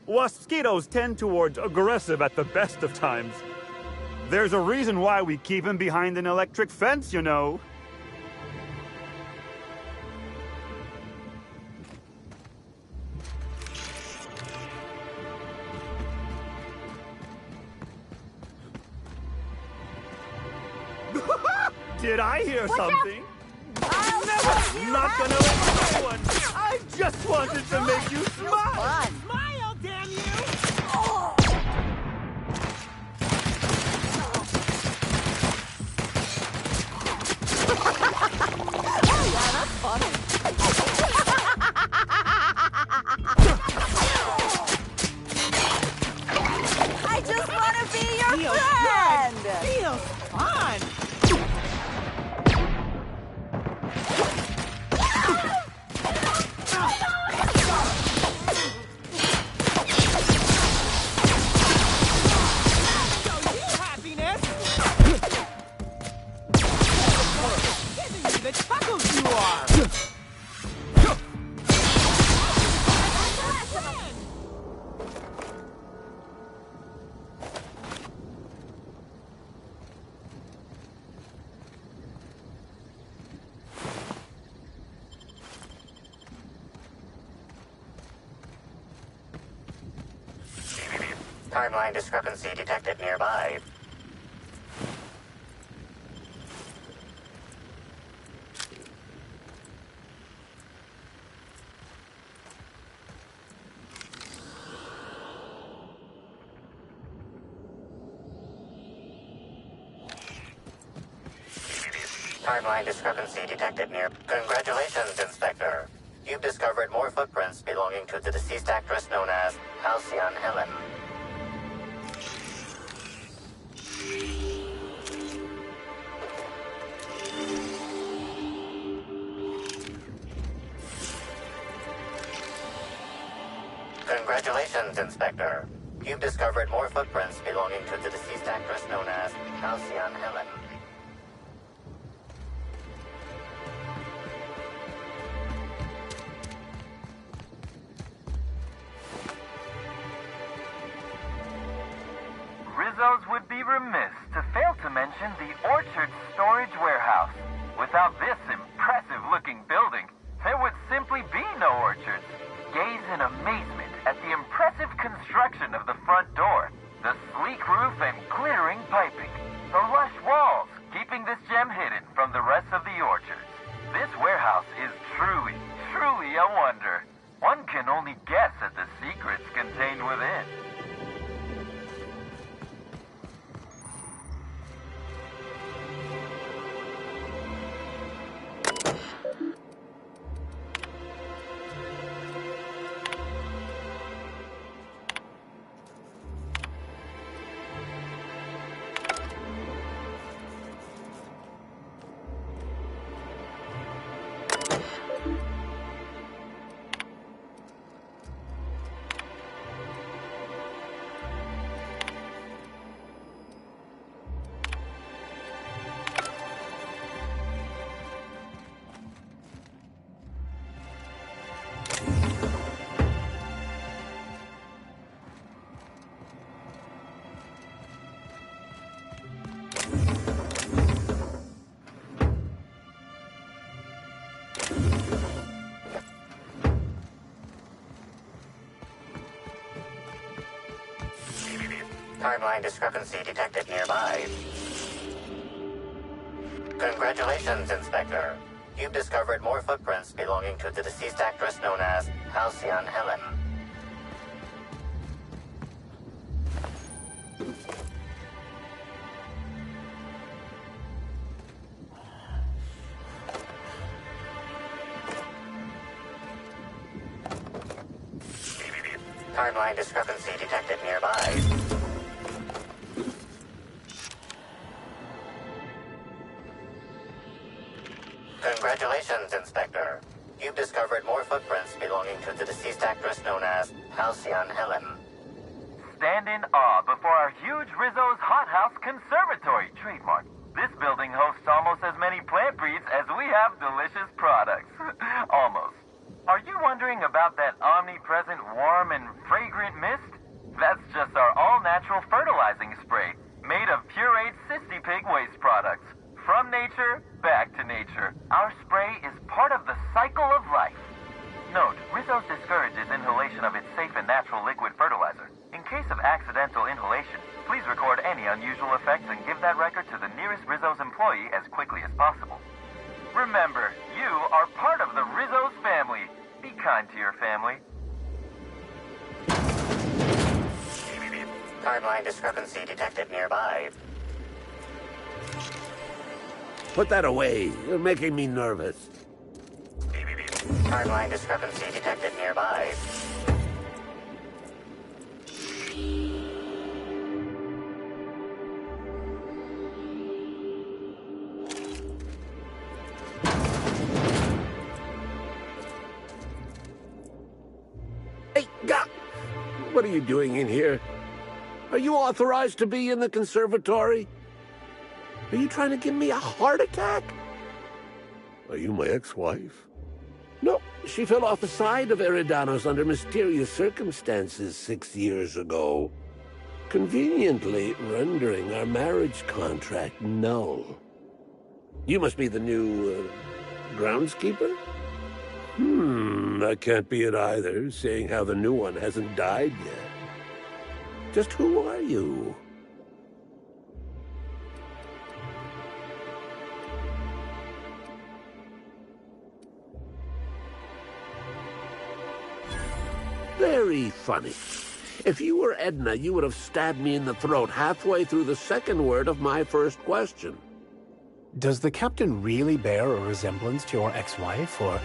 S: Mosquitoes tend towards aggressive at the best of times. There's a reason why we keep them behind an electric fence, you know. Did I hear something? Never! Not gonna let you one! I just wanted to make you smile!
N: Smile, damn you!
H: Oh yeah, that's funny. I just want to be your friend!
N: Feels fun!
D: Timeline discrepancy detected nearby. Timeline discrepancy detected near... Congratulations, Inspector. You've discovered more footprints belonging to the deceased actress known as Halcyon Helen. Congratulations, Inspector. You've discovered more footprints belonging to the deceased actress known as Halcyon Helen.
P: Rizzo's would be remiss to fail to mention the Orchard Storage Warehouse. Without this impressive-looking building, there would simply be no orchards. Gaze in amazement at the impressive construction of the front door, the sleek roof and glittering piping, the lush walls keeping this gem hidden from the rest of the orchards. This warehouse is truly, truly a wonder. One can only guess at the secrets contained within.
D: Timeline discrepancy detected nearby. Congratulations, Inspector. You've discovered more footprints belonging to the deceased actress known as Halcyon Helen. Timeline discrepancy detected nearby. Congratulations, Inspector. You've discovered more footprints belonging to the deceased actress known as Halcyon Helen.
P: Stand in awe before our huge Rizzo's Hothouse Conservatory trademark. This building hosts almost as many plant breeds as we have delicious products. Almost. Are you wondering about that omnipresent warm and fragrant mist? That's just our all-natural fertilizing spray, made of pureed cysty pig waste products. From nature, back to nature. Our spray is part of the cycle of life. Note, Rizzo's discourages inhalation of its safe and natural liquid fertilizer. In case of accidental inhalation, please record any unusual effects and give that record to the nearest Rizzo's employee as quickly as possible. Remember, you are part of the Rizzo's family. Be kind to your family.
D: Timeline discrepancy detected nearby.
T: Put that away. You're making me nervous.
D: Timeline discrepancy detected nearby.
T: Hey, what are you doing in here? Are you authorized to be in the conservatory? Are you trying to give me a heart attack? Are you my ex-wife? No, she fell off the side of Eridanos under mysterious circumstances 6 years ago, conveniently rendering our marriage contract null. You must be the new, groundskeeper? That can't be it either, seeing how the new one hasn't died yet. Just who are you? Very funny. If you were Edna, you would have stabbed me in the throat halfway through the second word of my first question.
L: Does the captain really bear a resemblance to your ex-wife, or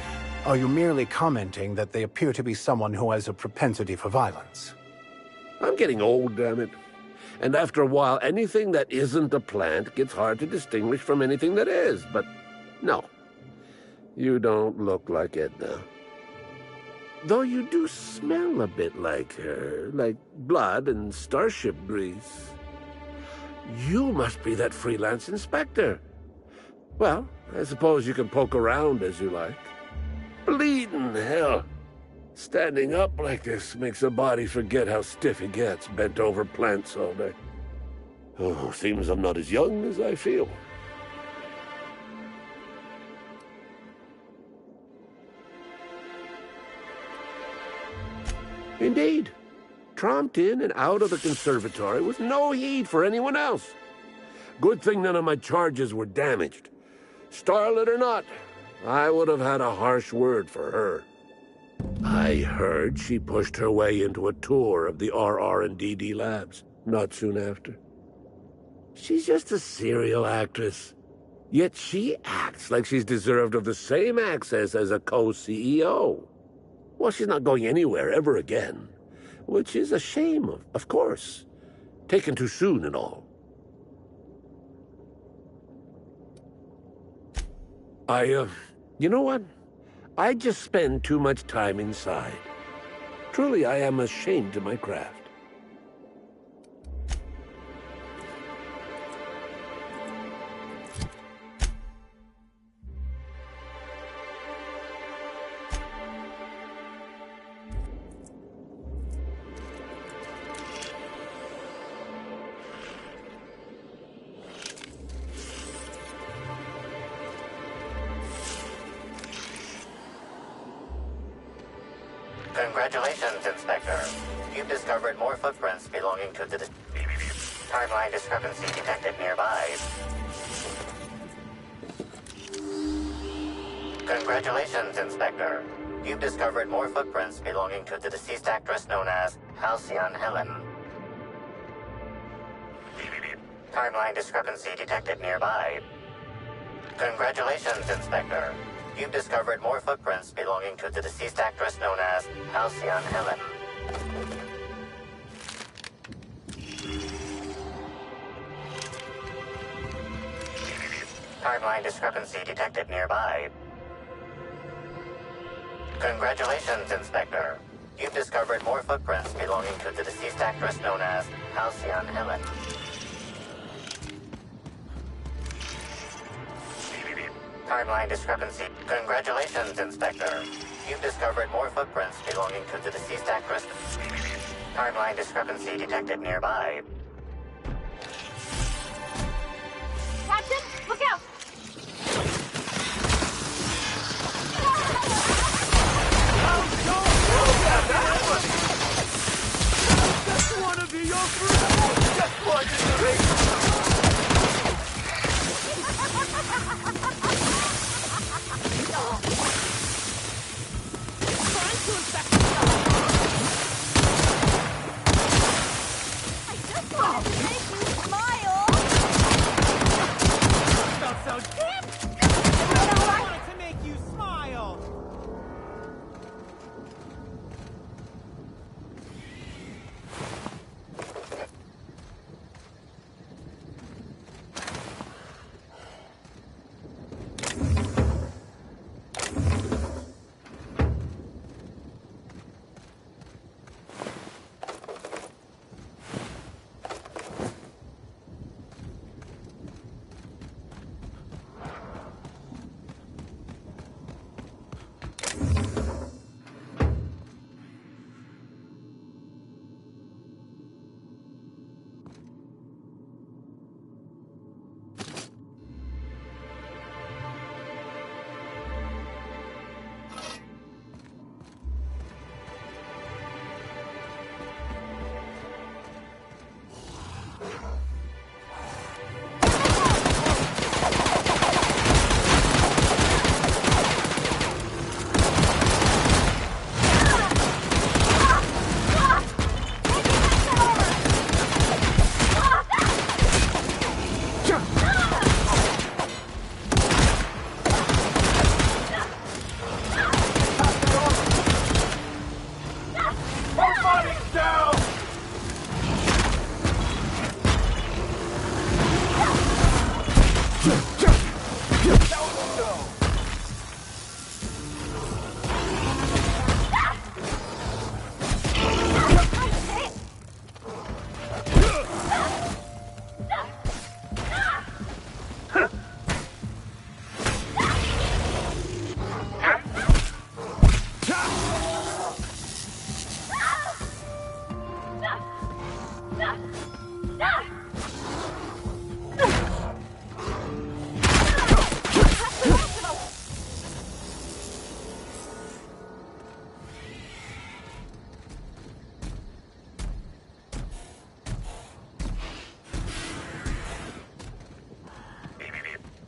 L: are you merely commenting that they appear to be someone who has a propensity for violence?
T: I'm getting old, damn it. And after a while, anything that isn't a plant gets hard to distinguish from anything that is. But no, you don't look like Edna. Though you do smell a bit like her, like blood and starship grease. You must be that freelance inspector. Well, I suppose you can poke around as you like. Bleeding hell. Standing up like this makes a body forget how stiff it gets, bent over plants all day. Oh, seems I'm not as young as I feel. Indeed. Tromped in and out of the conservatory with no heed for anyone else. Good thing none of my charges were damaged. Starlet or not, I would have had a harsh word for her. I heard she pushed her way into a tour of the RR&DD labs not soon after. She's just a serial actress. Yet she acts like she's deserved of the same access as a co-CEO. Well, she's not going anywhere ever again. Which is a shame, of course. Taken too soon and all. You know what? I just spend too much time inside. Truly, I am ashamed of my craft.
D: Congratulations, Inspector. You've discovered more footprints belonging to the timeline discrepancy detected nearby. Congratulations, Inspector. You've discovered more footprints belonging to the deceased actress known as Halcyon Helen. Timeline discrepancy detected nearby. Congratulations, Inspector. You've discovered more footprints belonging to the deceased actress known as Halcyon Helen. Timeline discrepancy detected nearby. Congratulations, Inspector. You've discovered more footprints belonging to the deceased actress known as Halcyon Helen. Timeline discrepancy. Congratulations, Inspector. You've discovered more footprints belonging to the deceased actress. Timeline discrepancy detected nearby.
H: Captain, look out!
S: Just wanna be your friend! Just wanted to make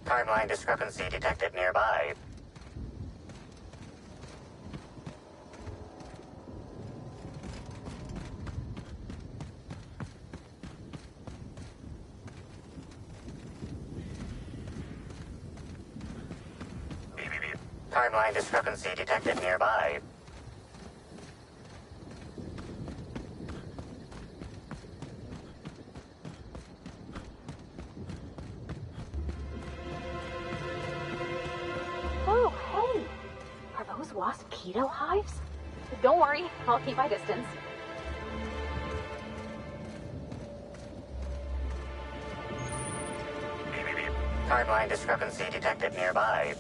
D: Timeline discrepancy detected nearby. Timeline discrepancy detected nearby.
H: Oh, hey! Are those mosquito hives? Don't worry, I'll keep my distance.
D: Timeline discrepancy detected nearby.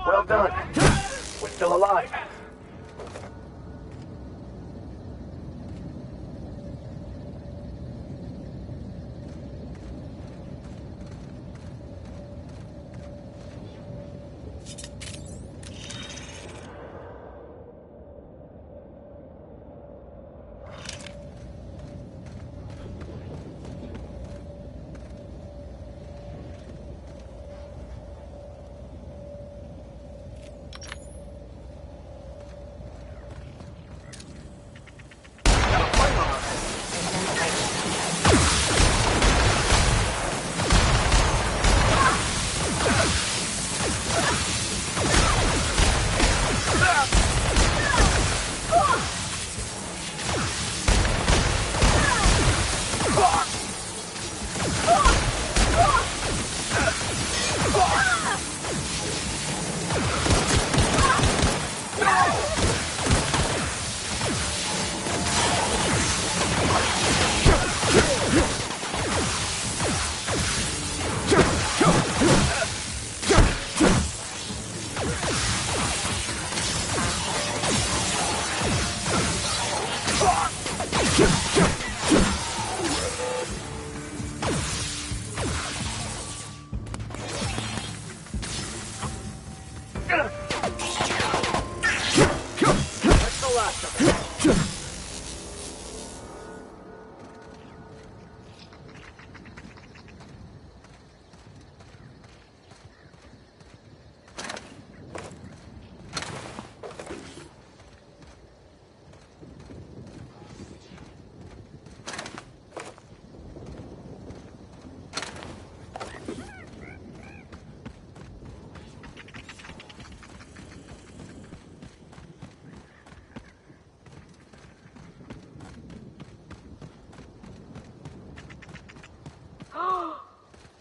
T: Well done. We're still alive.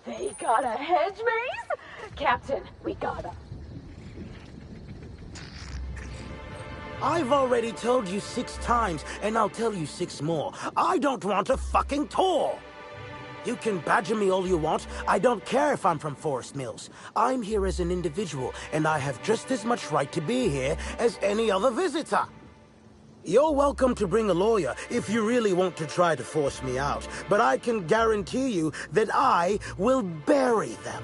H: They got a hedge maze? Captain, we gotta.
G: I've already told you 6 times, and I'll tell you 6 more. I don't want a fucking tour! You can badger me all you want. I don't care if I'm from Forest Mills. I'm here as an individual, and I have just as much right to be here as any other visitor. You're welcome to bring a lawyer if you really want to try to force me out, but I can guarantee you that I will bury them.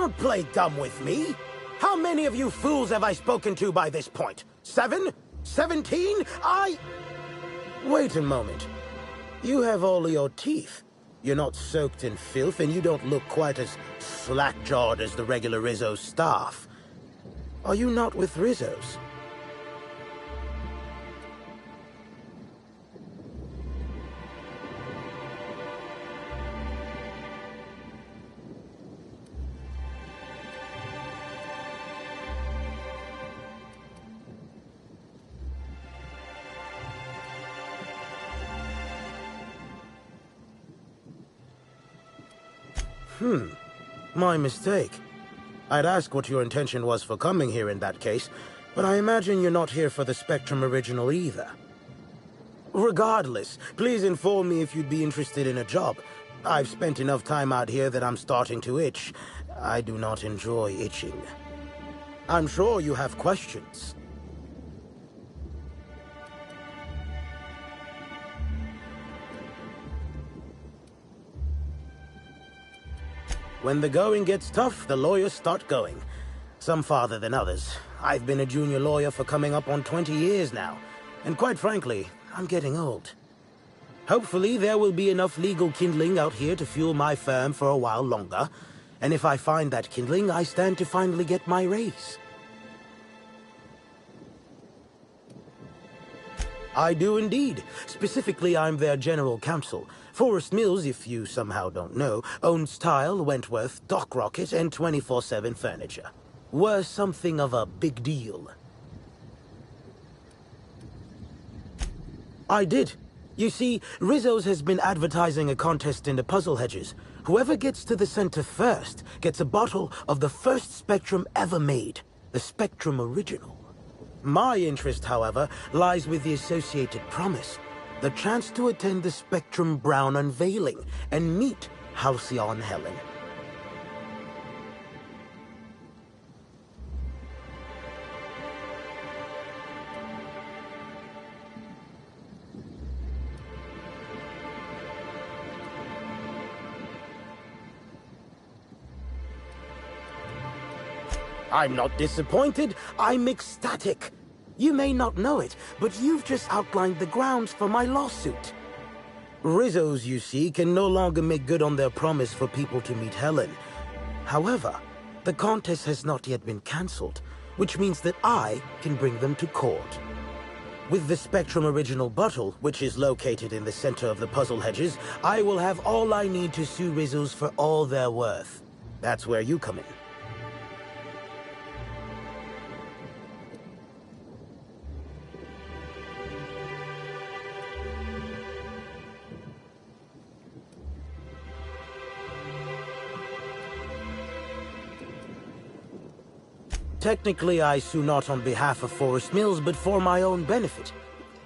G: Don't play dumb with me. How many of you fools have I spoken to by this point? 7? 17? Wait a moment. You have all your teeth. You're not soaked in filth, and you don't look quite as slack-jawed as the regular Rizzo staff. Are you not with Rizzo's? My mistake. I'd ask what your intention was for coming here in that case, but I imagine you're not here for the Spectrum original either. Regardless, please inform me if you'd be interested in a job. I've spent enough time out here that I'm starting to itch. I do not enjoy itching. I'm sure you have questions. When the going gets tough, the lawyers start going. Some farther than others. I've been a junior lawyer for coming up on 20 years now. And quite frankly, I'm getting old. Hopefully, there will be enough legal kindling out here to fuel my firm for a while longer. And if I find that kindling, I stand to finally get my raise. I do indeed. Specifically, I'm their general counsel. Forest Mills, if you somehow don't know, owns Tile, Wentworth, Dock Rocket, and 24/7 Furniture. We're something of a big deal. I did. You see, Rizzo's has been advertising a contest in the puzzle hedges. Whoever gets to the center first gets a bottle of the first Spectrum ever made, the Spectrum Original. My interest, however, lies with the associated promise. The chance to attend the Spectrum Brown unveiling and meet Halcyon Helen. I'm not disappointed, I'm ecstatic. You may not know it, but you've just outlined the grounds for my lawsuit. Rizzo's, you see, can no longer make good on their promise for people to meet Helen. However, the contest has not yet been cancelled, which means that I can bring them to court. With the Spectrum Original bottle, which is located in the center of the puzzle hedges, I will have all I need to sue Rizzo's for all they're worth. That's where you come in. Technically, I sue not on behalf of Forest Mills, but for my own benefit.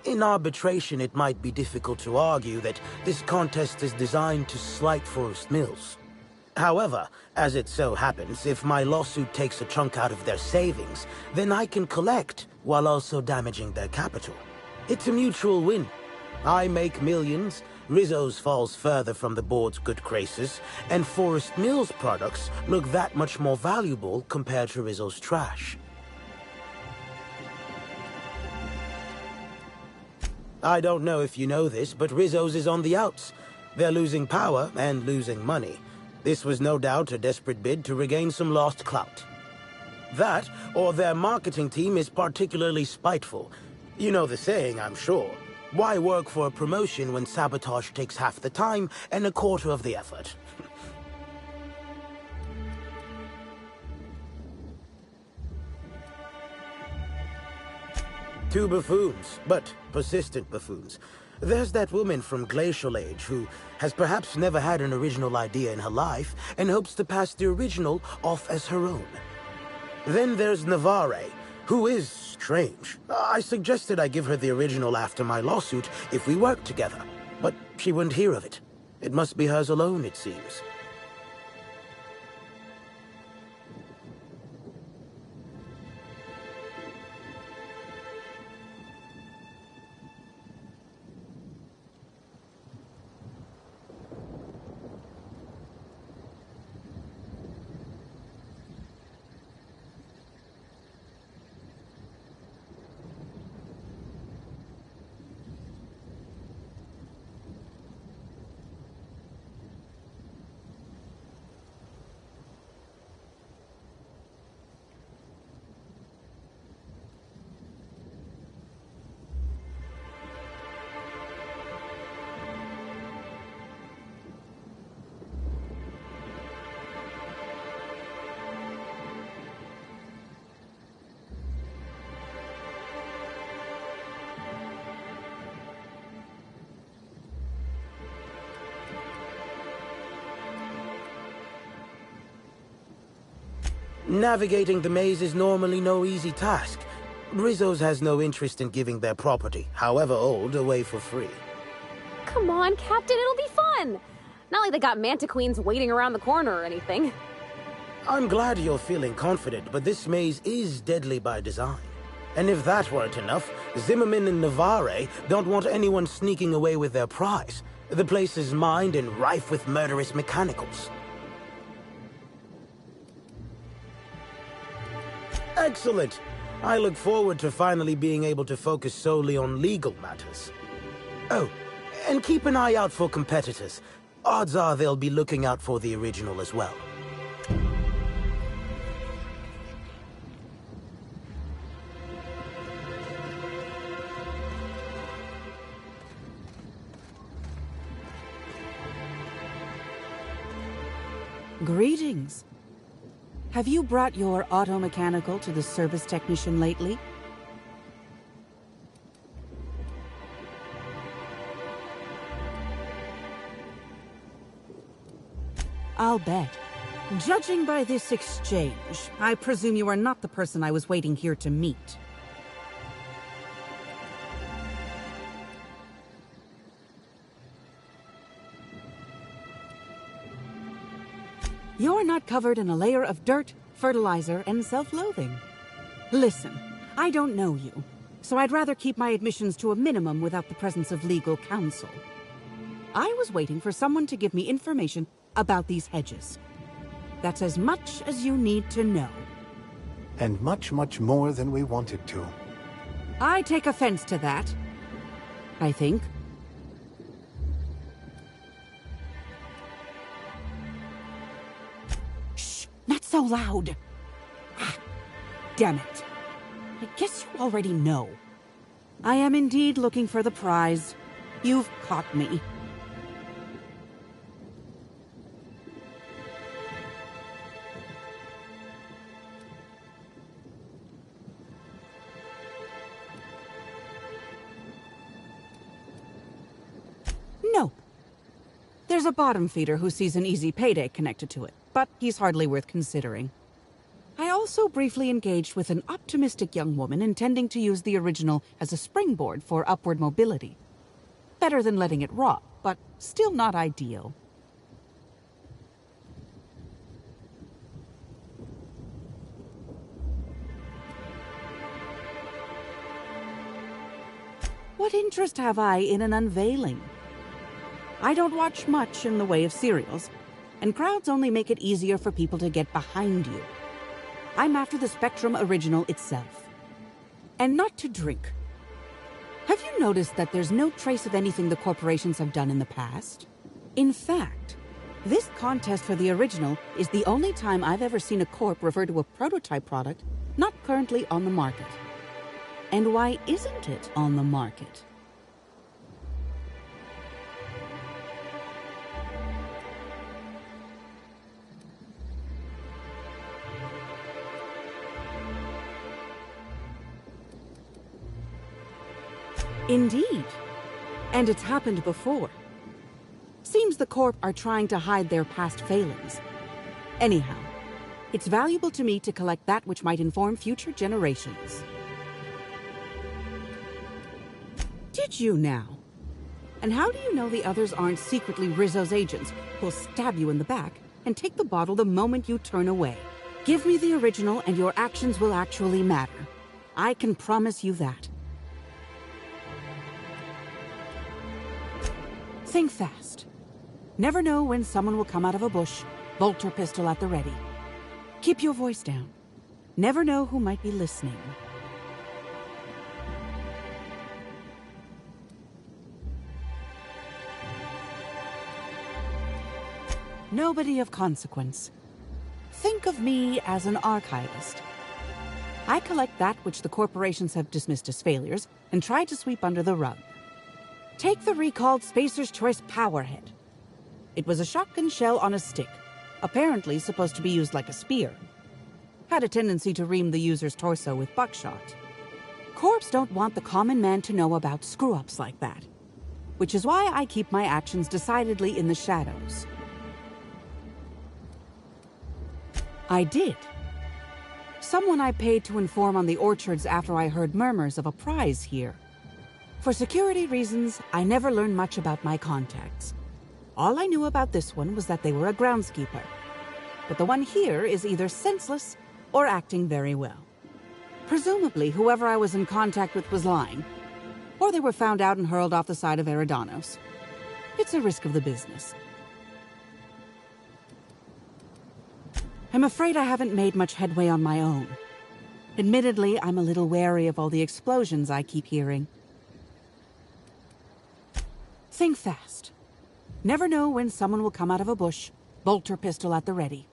G: In arbitration, it might be difficult to argue that this contest is designed to slight Forest Mills. However, as it so happens, if my lawsuit takes a chunk out of their savings, then I can collect while also damaging their capital. It's a mutual win. I make millions, Rizzo's falls further from the board's good graces, and Forest Mills products look that much more valuable compared to Rizzo's trash. I don't know if you know this, but Rizzo's is on the outs. They're losing power and losing money. This was no doubt a desperate bid to regain some lost clout. That, or their marketing team is particularly spiteful. You know the saying, I'm sure. Why work for a promotion when sabotage takes half the time and a quarter of the effort? Two buffoons, but persistent buffoons. There's that woman from Glacial Age who has perhaps never had an original idea in her life and hopes to pass the original off as her own. Then there's Navarre, who is strange. I suggested I give her the original after my lawsuit if we worked together, but she wouldn't hear of it. It must be hers alone, it seems. Navigating the maze is normally no easy task. Rizzo's has no interest in giving their property, however old, away for free.
H: Come on, Captain, it'll be fun! Not like they got Manta Queens waiting around the corner or anything.
G: I'm glad you're feeling confident, but this maze is deadly by design. And if that weren't enough, Zimmerman and Navarre don't want anyone sneaking away with their prize. The place is mined and rife with murderous mechanicals. Excellent! I look forward to finally being able to focus solely on legal matters. Oh, and keep an eye out for competitors. Odds are they'll be looking out for the original as well.
U: Greetings. Have you brought your auto-mechanical to the service technician lately? I'll bet. Judging by this exchange, I presume you are not the person I was waiting here to meet. You're not covered in a layer of dirt, fertilizer, and self-loathing. Listen, I don't know you, so I'd rather keep my admissions to a minimum without the presence of legal counsel. I was waiting for someone to give me information about these hedges. That's as much as you need to know.
L: And much, much more than we wanted to.
U: I take offense to that, I think. Not so loud. Ah, damn it. I guess you already know. I am indeed looking for the prize. You've caught me. No. There's a bottom feeder who sees an easy payday connected to it, but he's hardly worth considering. I also briefly engaged with an optimistic young woman intending to use the original as a springboard for upward mobility. Better than letting it rot, but still not ideal. What interest have I in an unveiling? I don't watch much in the way of serials, and crowds only make it easier for people to get behind you. I'm after the Spectrum original itself. And not to drink. Have you noticed that there's no trace of anything the corporations have done in the past? In fact, this contest for the original is the only time I've ever seen a corp refer to a prototype product not currently on the market. And why isn't it on the market? Indeed. And it's happened before. Seems the Corp are trying to hide their past failings. Anyhow, it's valuable to me to collect that which might inform future generations. Did you now? And how do you know the others aren't secretly Rizzo's agents who'll stab you in the back and take the bottle the moment you turn away? Give me the original and your actions will actually matter. I can promise you that. Think fast. Never know when someone will come out of a bush, bolt or pistol at the ready. Keep your voice down. Never know who might be listening. Nobody of consequence. Think of me as an archivist. I collect that which the corporations have dismissed as failures and try to sweep under the rug. Take the recalled Spacer's Choice Powerhead. It was a shotgun shell on a stick, apparently supposed to be used like a spear. Had a tendency to ream the user's torso with buckshot. Corps don't want the common man to know about screw-ups like that, which is why I keep my actions decidedly in the shadows. I did. Someone I paid to inform on the orchards after I heard murmurs of a prize here. For security reasons, I never learned much about my contacts. All I knew about this one was that they were a groundskeeper. But the one here is either senseless or acting very well. Presumably, whoever I was in contact with was lying. Or they were found out and hurled off the side of Eridanos. It's a risk of the business. I'm afraid I haven't made much headway on my own. Admittedly, I'm a little wary of all the explosions I keep hearing. Think fast. Never know when someone will come out of a bush, bolt or pistol at the ready.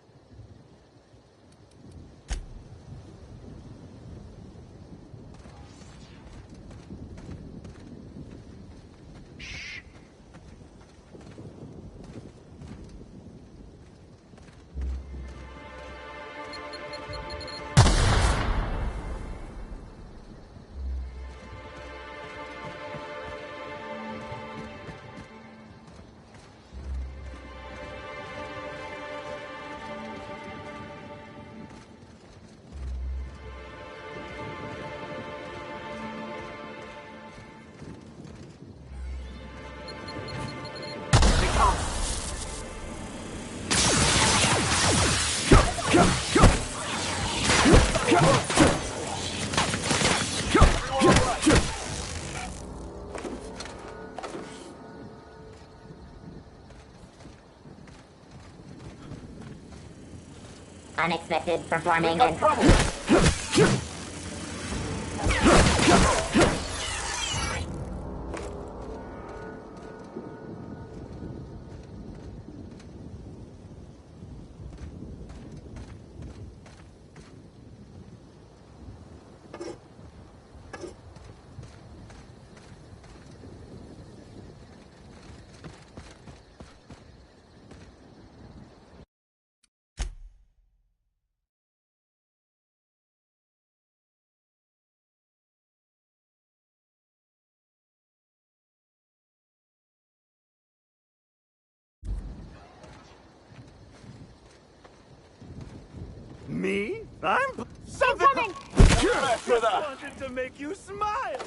B: Unexpected performing and...
S: Me? I'm something.
A: Incoming!
S: I wanted to make you smile.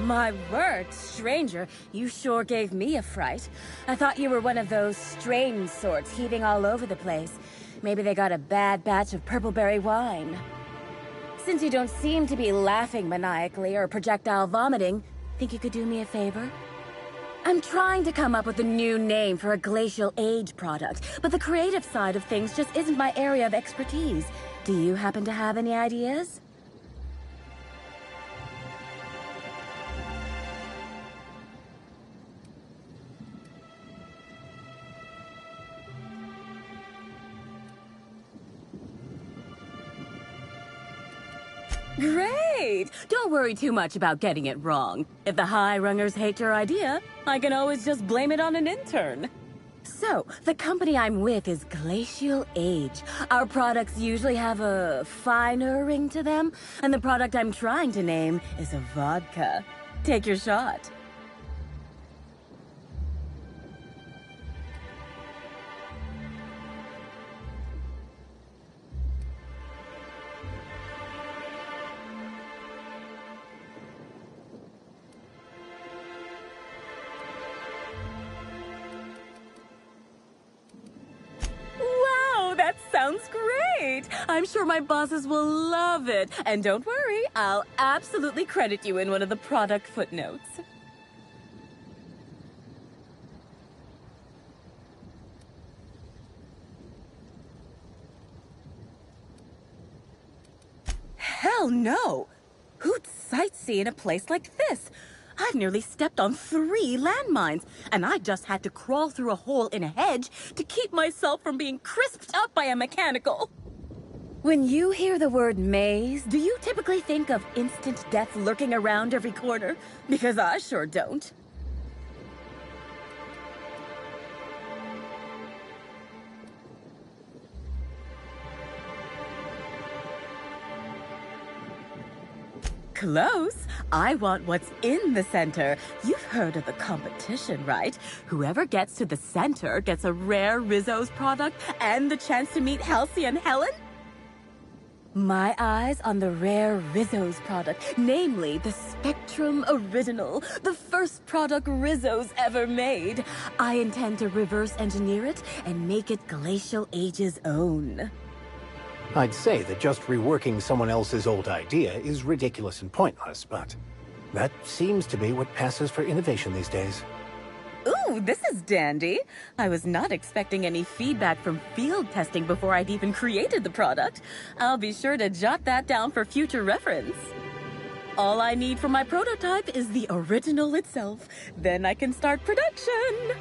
I: My word, stranger, you sure gave me a fright. I thought you were one of those strange sorts heaving all over the place. Maybe they got a bad batch of purpleberry wine. Since you don't seem to be laughing maniacally or projectile vomiting, think you could do me a favor? I'm trying to come up with a new name for a glacial age product, but the creative side of things just isn't my area of expertise. Do you happen to have any ideas? Great! Don't worry too much about getting it wrong. If the high-rungers hate your idea, I can always just blame it on an intern. So, the company I'm with is Glacial Age. Our products usually have a finer ring to them, and the product I'm trying to name is a vodka. Take your shot. Sounds great! I'm sure my bosses will love it. And don't worry, I'll absolutely credit you in one of the product footnotes. Hell no! Who'd sightsee in a place like this? I've nearly stepped on 3 landmines, and I just had to crawl through a hole in a hedge to keep myself from being crisped up by a mechanical. When you hear the word maze, do you typically think of instant death lurking around every corner? Because I sure don't. Close. I want what's in the center. You've heard of the competition, right? Whoever gets to the center gets a rare Rizzo's product and the chance to meet Halcyon Helen? My eyes on the rare Rizzo's product, namely the Spectrum Original, the first product Rizzo's ever made. I intend to reverse engineer it and make it Glacial Age's own.
L: I'd say that just reworking someone else's old idea is ridiculous and pointless, but that seems to be what passes for innovation these days.
I: Ooh, this is dandy. I was not expecting any feedback from field testing before I'd even created the product. I'll be sure to jot that down for future reference. All I need for my prototype is the original itself. Then I can start production.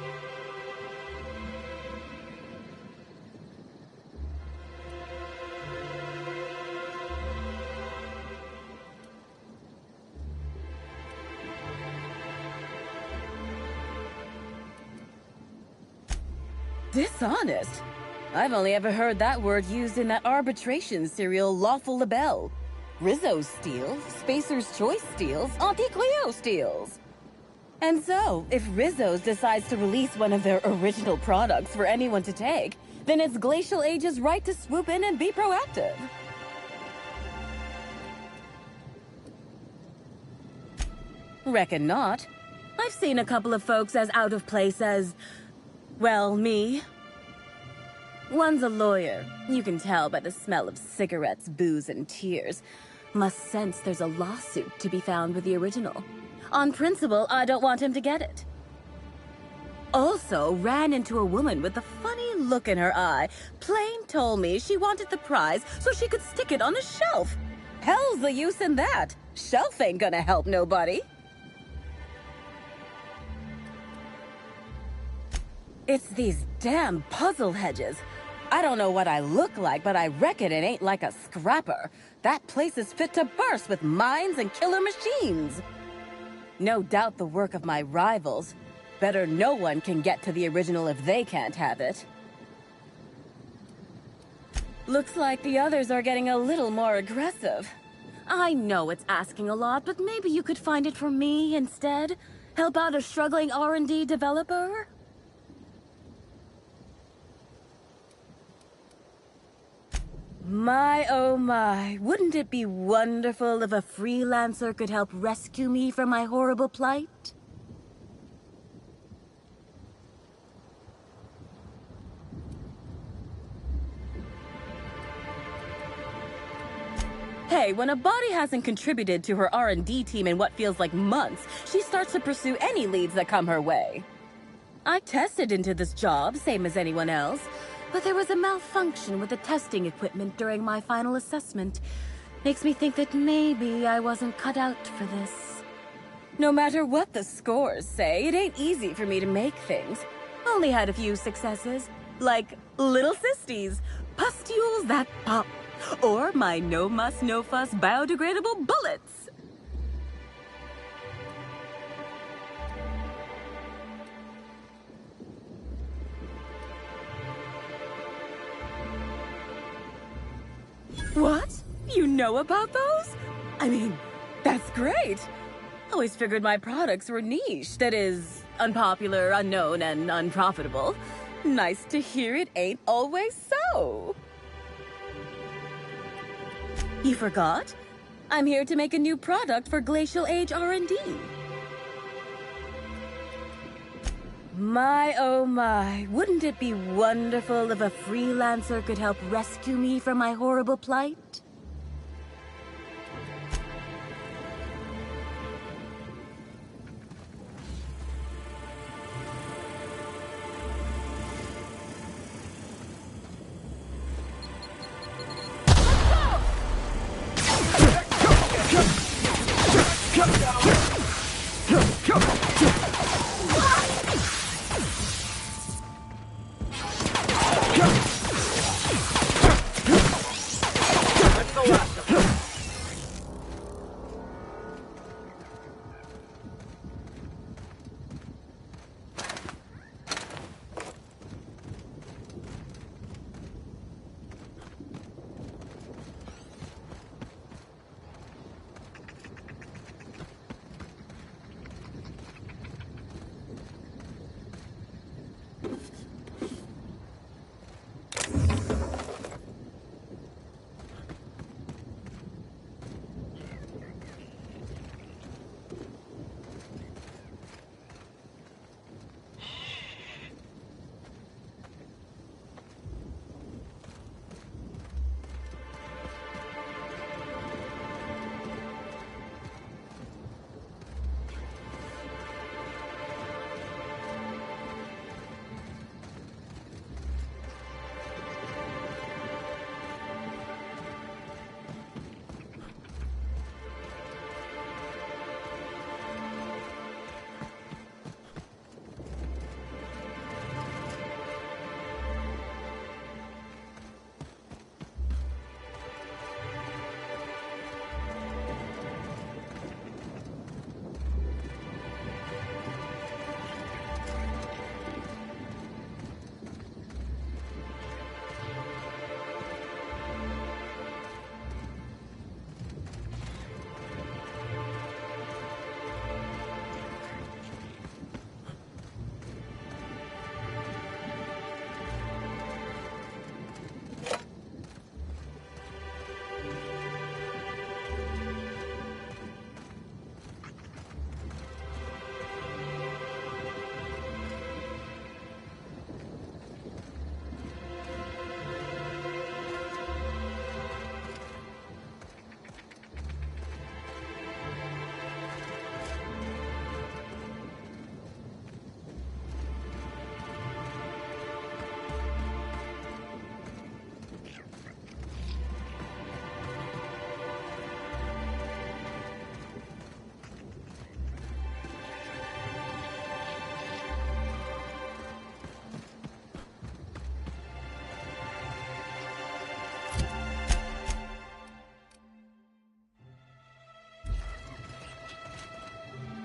I: Dishonest? I've only ever heard that word used in that arbitration serial Lawful Labelle. Rizzo steals, Spacer's Choice steals, Auntie Cleo steals. And so, if Rizzo's decides to release one of their original products for anyone to take, then it's Glacial Age's right to swoop in and be proactive. Reckon not. I've seen a couple of folks as out of place as, well, me. One's a lawyer. You can tell by the smell of cigarettes, booze, and tears. Must sense there's a lawsuit to be found with the original. On principle, I don't want him to get it. Also ran into a woman with a funny look in her eye. Plain told me she wanted the prize so she could stick it on a shelf. Hell's the use in that. Shelf ain't gonna help nobody. It's these damn puzzle hedges. I don't know what I look like, but I reckon it ain't like a scrapper. That place is fit to burst with mines and killer machines. No doubt the work of my rivals. Better no one can get to the original if they can't have it. Looks like the others are getting a little more aggressive. I know it's asking a lot, but maybe you could find it for me instead? Help out a struggling R&D developer? My, oh my, wouldn't it be wonderful if a freelancer could help rescue me from my horrible plight? Hey, when a body hasn't contributed to her R&D team in what feels like months, she starts to pursue any leads that come her way. I tested into this job, same as anyone else, but there was a malfunction with the testing equipment during my final assessment. Makes me think that maybe I wasn't cut out for this. No matter what the scores say, it ain't easy for me to make things. Only had a few successes, like little cysties, pustules that pop, or my no muss, no fuss biodegradable bullets. What? You know about those? I mean, that's great. Always figured my products were niche. That is, unpopular, unknown, and unprofitable. Nice to hear it ain't always so. You forgot? I'm here to make a new product for Glacial Age R&D. My, oh my, wouldn't it be wonderful if a freelancer could help rescue me from my horrible plight?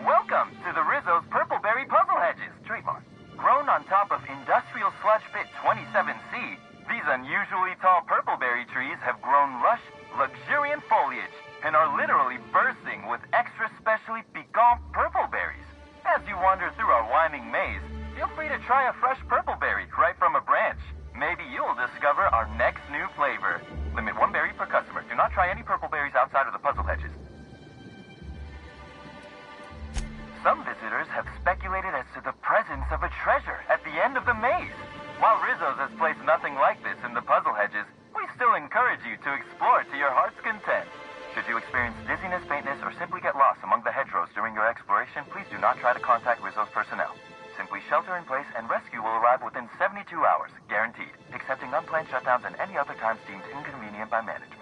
P: Welcome to the Rizzo's Purpleberry Puzzle Hedges, trademark. Grown on top of Industrial Sludge Pit 27C, these unusually tall purpleberry trees have grown lush, luxuriant foliage and are literally bursting with extra specially piquant purpleberries. As you wander through our winding maze, feel free to try a fresh purpleberry right from a branch. Maybe you'll discover our next new flavor. Limit one berry charges, we still encourage you to explore to your heart's content. Should you experience dizziness, faintness, or simply get lost among the hedgerows during your exploration, please do not try to contact Rizzo's personnel. Simply shelter in place and rescue will arrive within 72 hours, guaranteed, excepting unplanned shutdowns and any other times deemed inconvenient by management.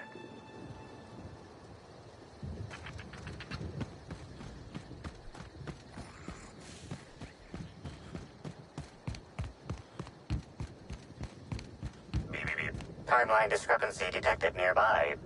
D: Timeline discrepancy detected nearby.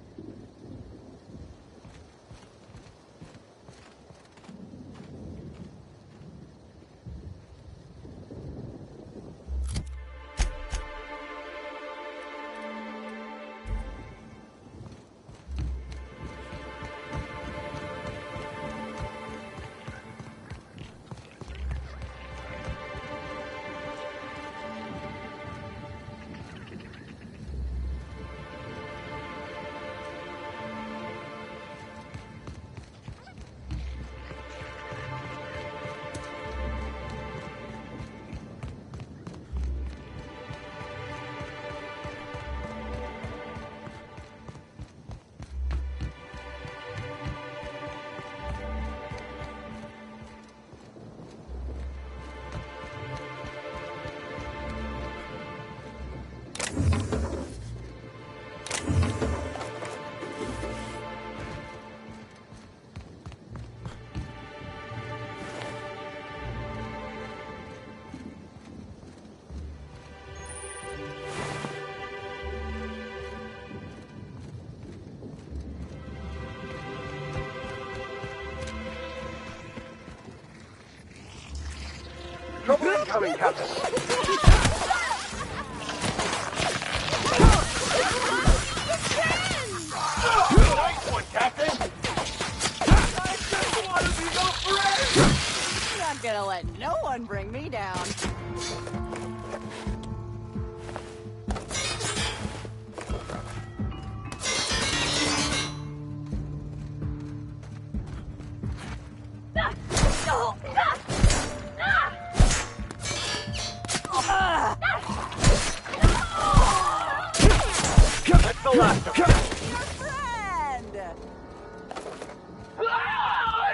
T: Trouble incoming, Captain. Nice one, Captain. I just want to be your friend.
C: I'm not gonna let no one bring me down.
T: That's the last of it.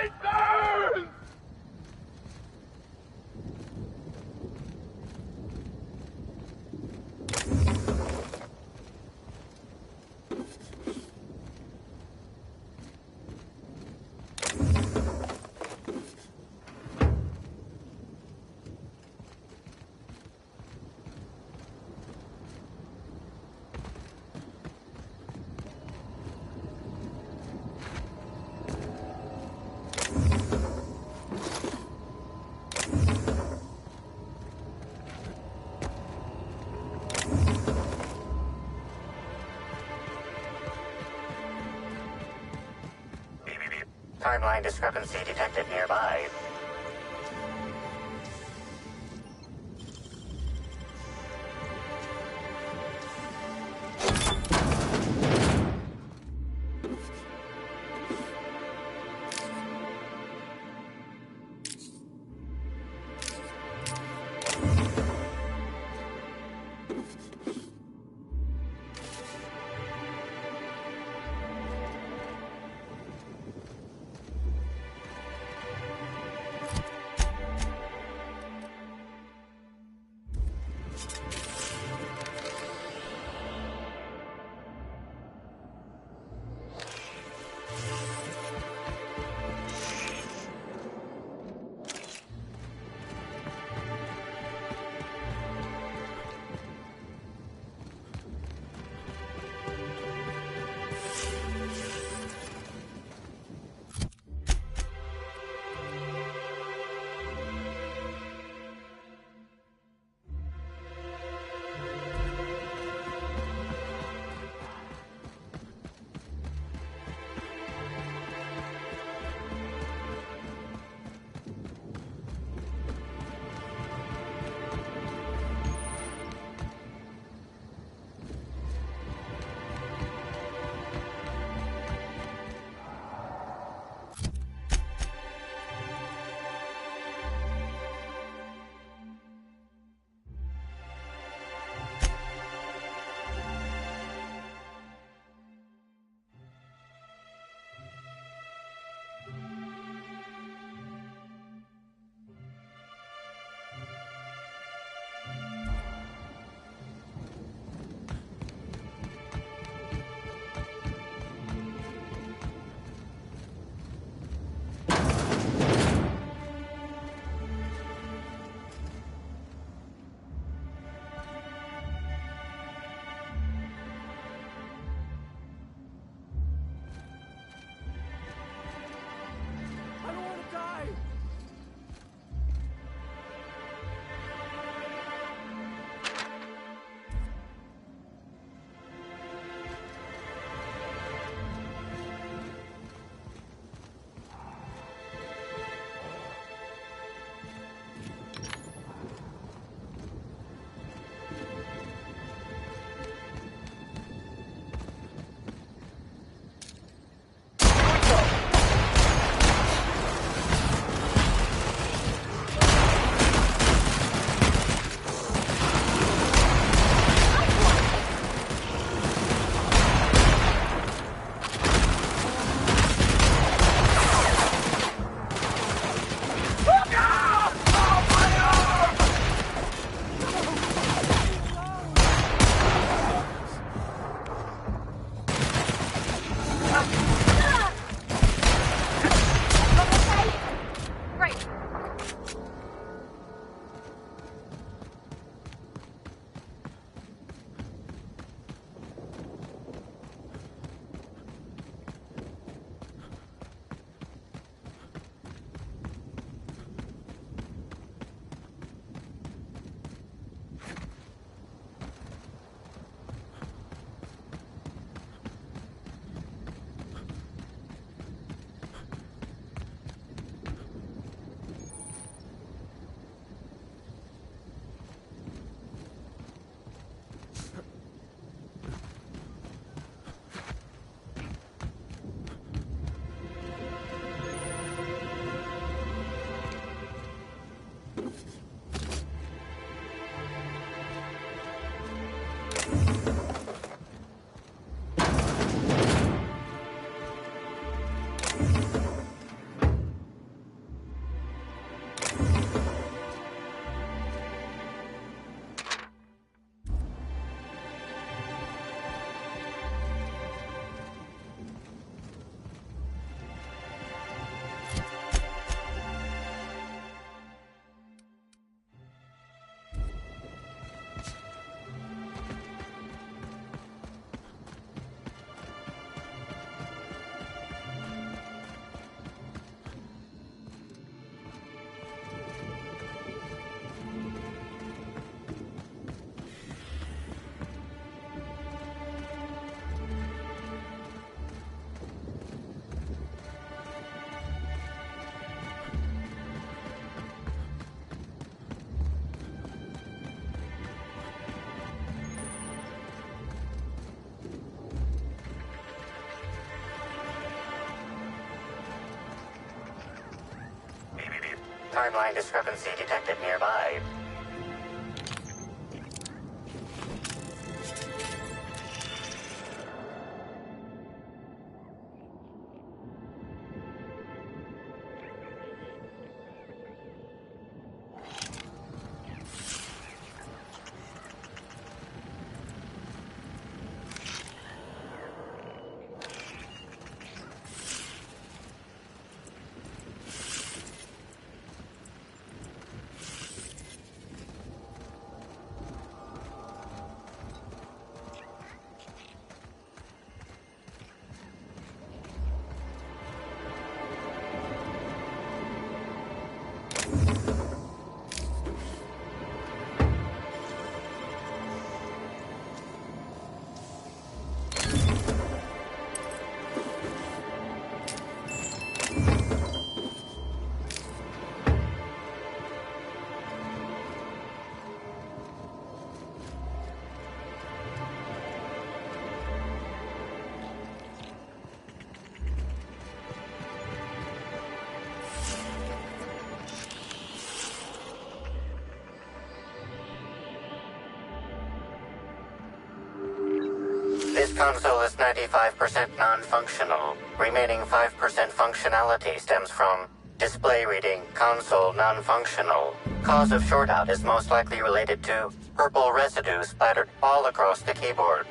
T: It burns!
D: Timeline discrepancy detected nearby. Timeline discrepancy detected nearby. This console is 95% non-functional. Remaining 5% functionality stems from display reading console non-functional. Cause of shortout is most likely related to purple residue splattered all across the keyboard.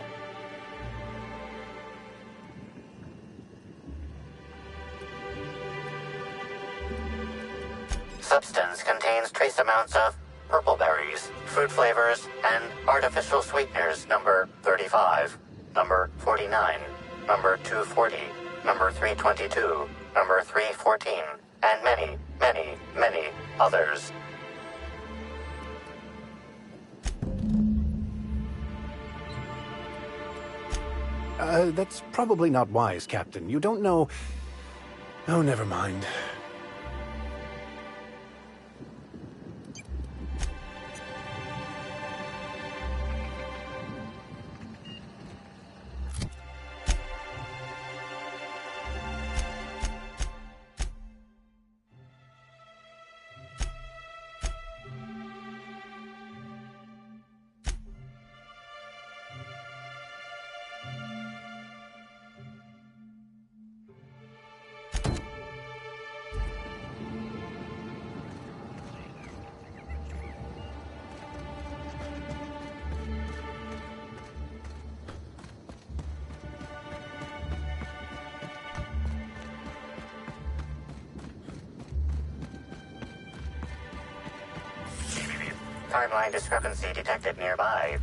D: Substance contains trace amounts of purple berries, fruit flavors, and artificial sweeteners number 35, number 49, number 240, number 322, number 314, and many, many, many others.
L: That's probably not wise, Captain. You don't know... Oh, never mind.
D: Timeline discrepancy detected nearby.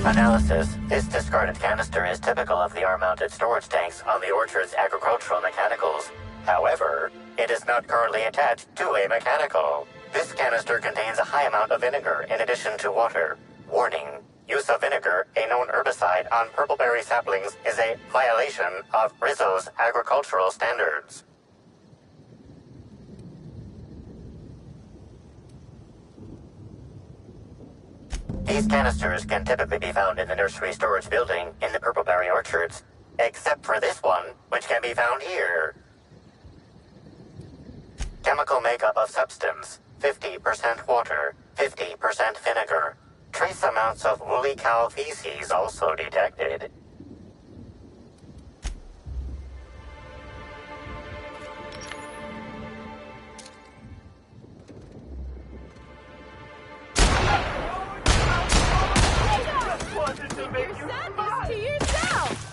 D: Analysis. This discarded canister is typical of the R-mounted storage tanks on the Orchard's agricultural mechanicals. However, it is not currently attached to a mechanical. This canister contains a high amount of vinegar in addition to water. Warning. Use of vinegar, a known herbicide on purpleberry saplings, is a violation of Rizzo's agricultural standards. These canisters can typically be found in the nursery storage building in the purpleberry orchards, except for this one, which can be found here. Chemical makeup of substance, 50% water, 50% vinegar. Trace amounts of woolly cow feces also detected.
O: To yourself!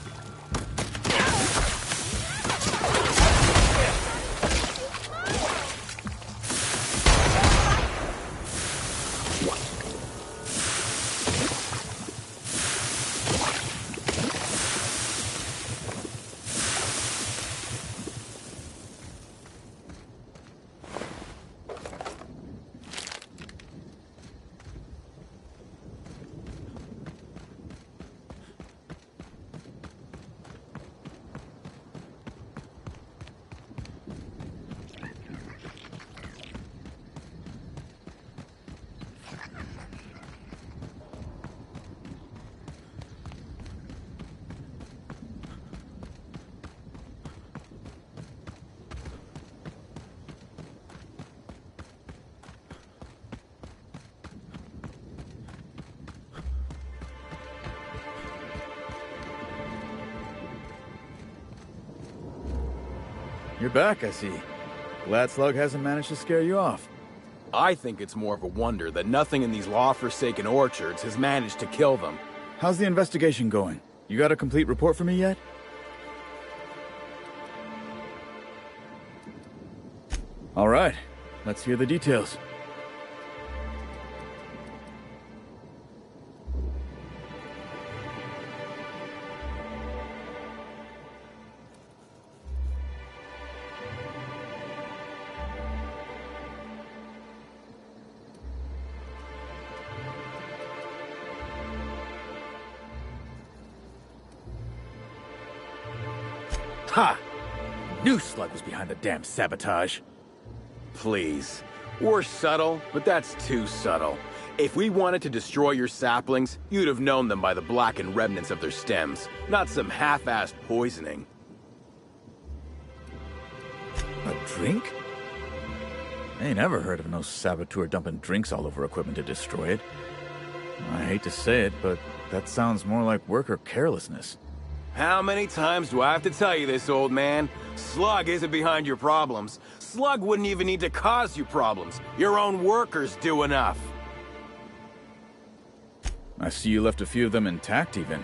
Q: you're back, I see. Glad Slug hasn't managed to scare you off.
R: I think it's more of a wonder that nothing in these law-forsaken orchards has managed to kill them.
Q: How's the investigation going? You got a complete report for me yet? All right, let's hear the details. Ha! Knew Slug was behind the damn sabotage.
R: Please. We're subtle, but that's too subtle. If we wanted to destroy your saplings, you'd have known them by the blackened remnants of their stems, not some half-assed poisoning.
Q: A drink? I ain't ever heard of no saboteur dumping drinks all over equipment to destroy it. I hate to say it, but that sounds more like worker carelessness.
R: How many times do I have to tell you this, old man? Slug isn't behind your problems. Slug wouldn't even need to cause you problems. Your own workers do enough.
Q: I see you left a few of them intact even.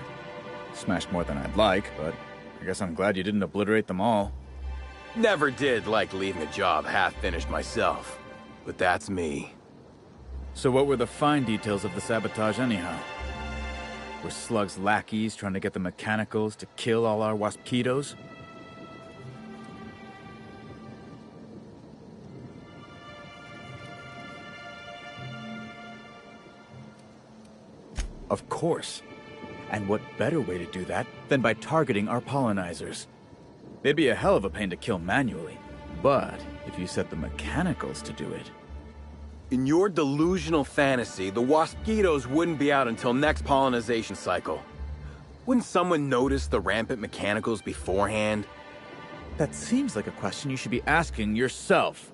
Q: Smashed more than I'd like, but I guess I'm glad you didn't obliterate them all.
R: Never did like leaving a job half-finished myself. But that's me.
Q: So what were the fine details of the sabotage anyhow? Were Slug's lackeys trying to get the mechanicals to kill all our waspitos? Of course. And what better way to do that than by targeting our pollinizers? They'd be a hell of a pain to kill manually. But if you set the mechanicals to do it...
R: In your delusional fantasy, the waspitos wouldn't be out until next pollinization cycle. Wouldn't someone notice the rampant mechanicals beforehand?
Q: That seems like a question you should be asking yourself.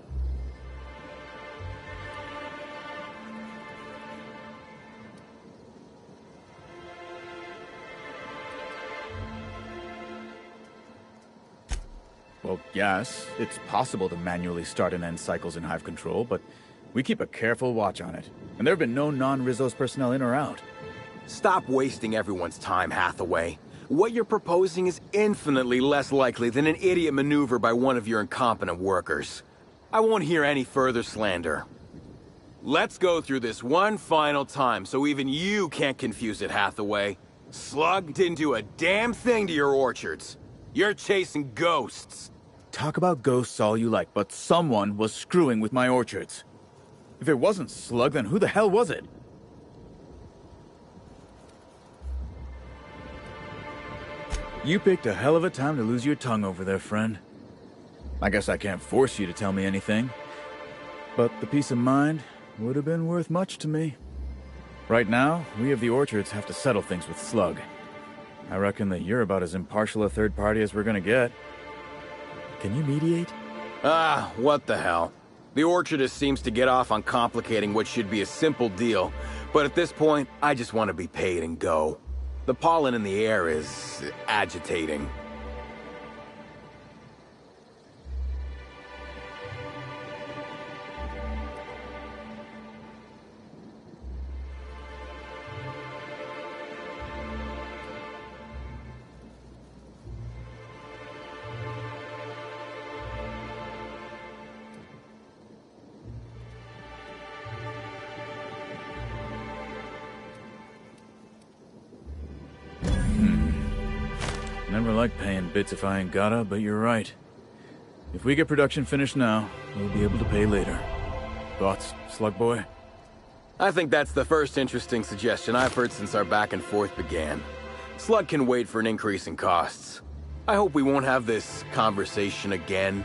Q: Well, yes, it's possible to manually start and end cycles in Hive Control, but we keep a careful watch on it. And there have been no non-Rizos personnel in or out.
R: Stop wasting everyone's time, Hathaway. What you're proposing is infinitely less likely than an idiot maneuver by one of your incompetent workers. I won't hear any further slander. Let's go through this one final time so even you can't confuse it, Hathaway. Slug didn't do a damn thing to your orchards. You're chasing ghosts.
Q: Talk about ghosts all you like, but someone was screwing with my orchards. If it wasn't Slug, then who the hell was it? You picked a hell of a time to lose your tongue over there, friend. I guess I can't force you to tell me anything, but the peace of mind would have been worth much to me. Right now, we of the orchards have to settle things with Slug. I reckon that you're about as impartial a third party as we're gonna get. Can you mediate?
R: Ah, what the hell. The orchardist seems to get off on complicating what should be a simple deal, but at this point, I just want to be paid and go. The pollen in the air is agitating.
Q: Never like paying bits if I ain't gotta, but you're right. If we get production finished now, we'll be able to pay later. Thoughts, Slug Boy?
R: I think that's the first interesting suggestion I've heard since our back and forth began. Slug can wait for an increase in costs. I hope we won't have this conversation again.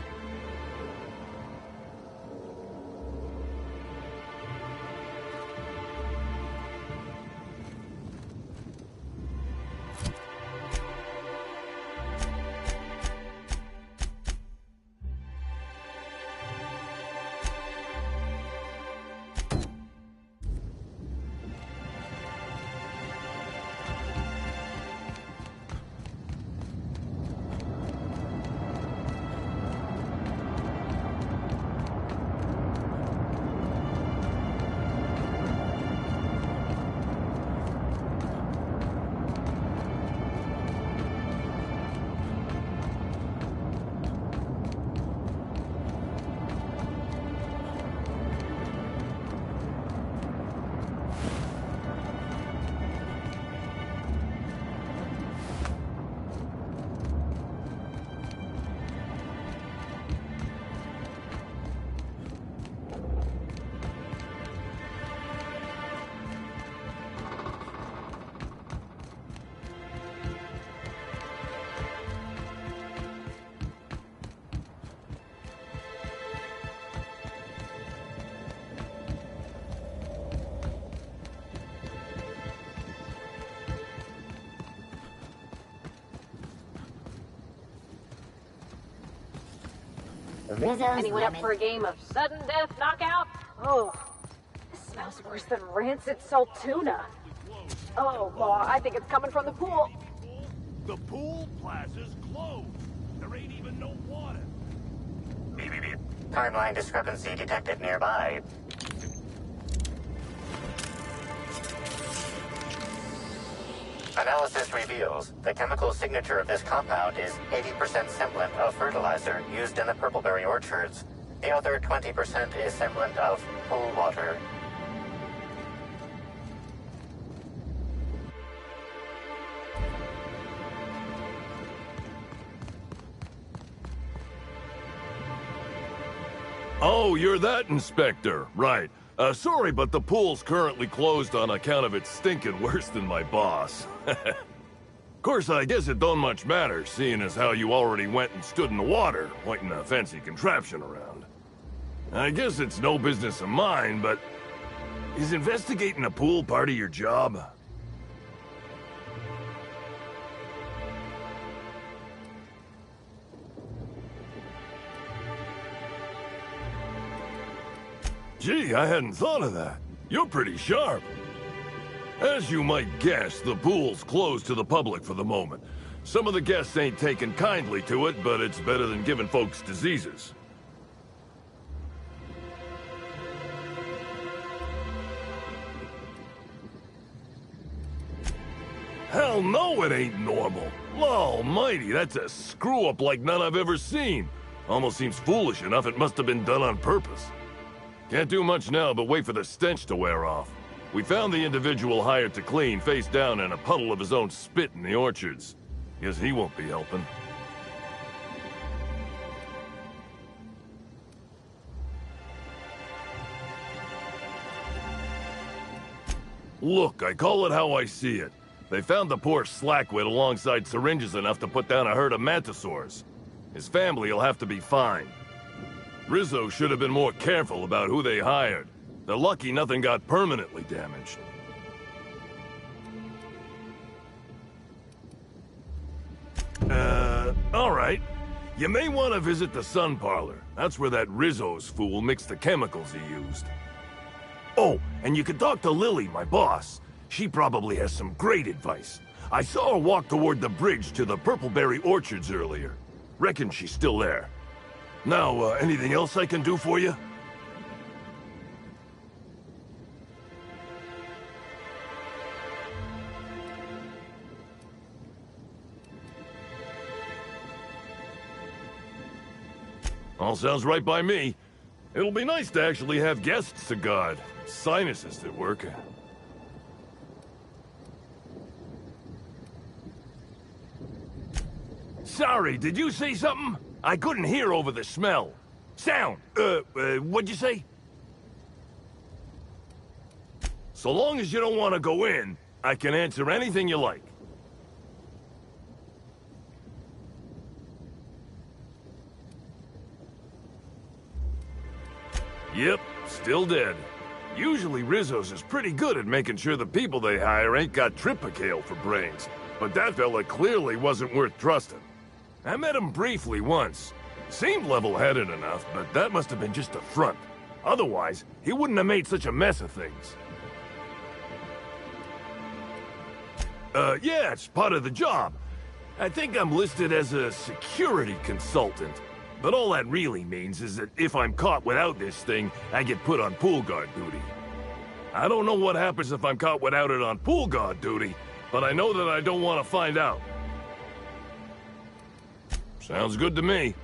B: Rizzo's
H: Anyone up
B: lemon.
H: for a game of sudden death knockout? Oh, this smells worse than rancid salt tuna. Oh, well, I think it's coming from the pool.
T: The pool plaza's closed. There ain't even no water.
D: Timeline discrepancy detected nearby. Analysis reveals the chemical signature of this compound is 80% semblant of fertilizer used in the purpleberry orchards. The other 20% is semblant of pool water.
K: Oh, you're that inspector. Right. Sorry, but the pool's currently closed on account of it stinking worse than my boss. Of course, I guess it don't much matter, seeing as how you already went and stood in the water, pointing a fancy contraption around. I guess it's no business of mine, but is investigating a pool part of your job? Gee, I hadn't thought of that. You're pretty sharp. As you might guess, the pool's closed to the public for the moment. Some of the guests ain't taking kindly to it, but it's better than giving folks diseases. Hell no, it ain't normal. Almighty, that's a screw-up like none I've ever seen. Almost seems foolish enough it must have been done on purpose. Can't do much now but wait for the stench to wear off. We found the individual hired to clean face down in a puddle of his own spit in the orchards. Guess he won't be helping. Look, I call it how I see it. They found the poor slackwit alongside syringes enough to put down a herd of mantisaurs. His family will have to be fined. Rizzo should have been more careful about who they hired. They're lucky nothing got permanently damaged. All right. You may want to visit the Sun Parlor. That's where that Rizzo's fool mixed the chemicals he used. Oh, and you could talk to Lily, my boss. She probably has some great advice. I saw her walk toward the bridge to the Purpleberry Orchards earlier. Reckon she's still there. Now, anything else I can do for you? All sounds right by me. It'll be nice to actually have guests to guard. Sinuses at work. Sorry, did you say something? I couldn't hear over the smell. Sound. What'd you say? So long as you don't want to go in, I can answer anything you like. Yep, still dead. Usually Rizzo's is pretty good at making sure the people they hire ain't got tripicale for brains. But that fella clearly wasn't worth trusting. I met him briefly once. Seemed level-headed enough, but that must have been just a front. Otherwise, he wouldn't have made such a mess of things. Yeah, it's part of the job. I think I'm listed as a security consultant. But all that really means is that if I'm caught without this thing, I get put on pool guard duty. I don't know what happens if I'm caught without it on pool guard duty, but I know that I don't want to find out. Sounds good to me.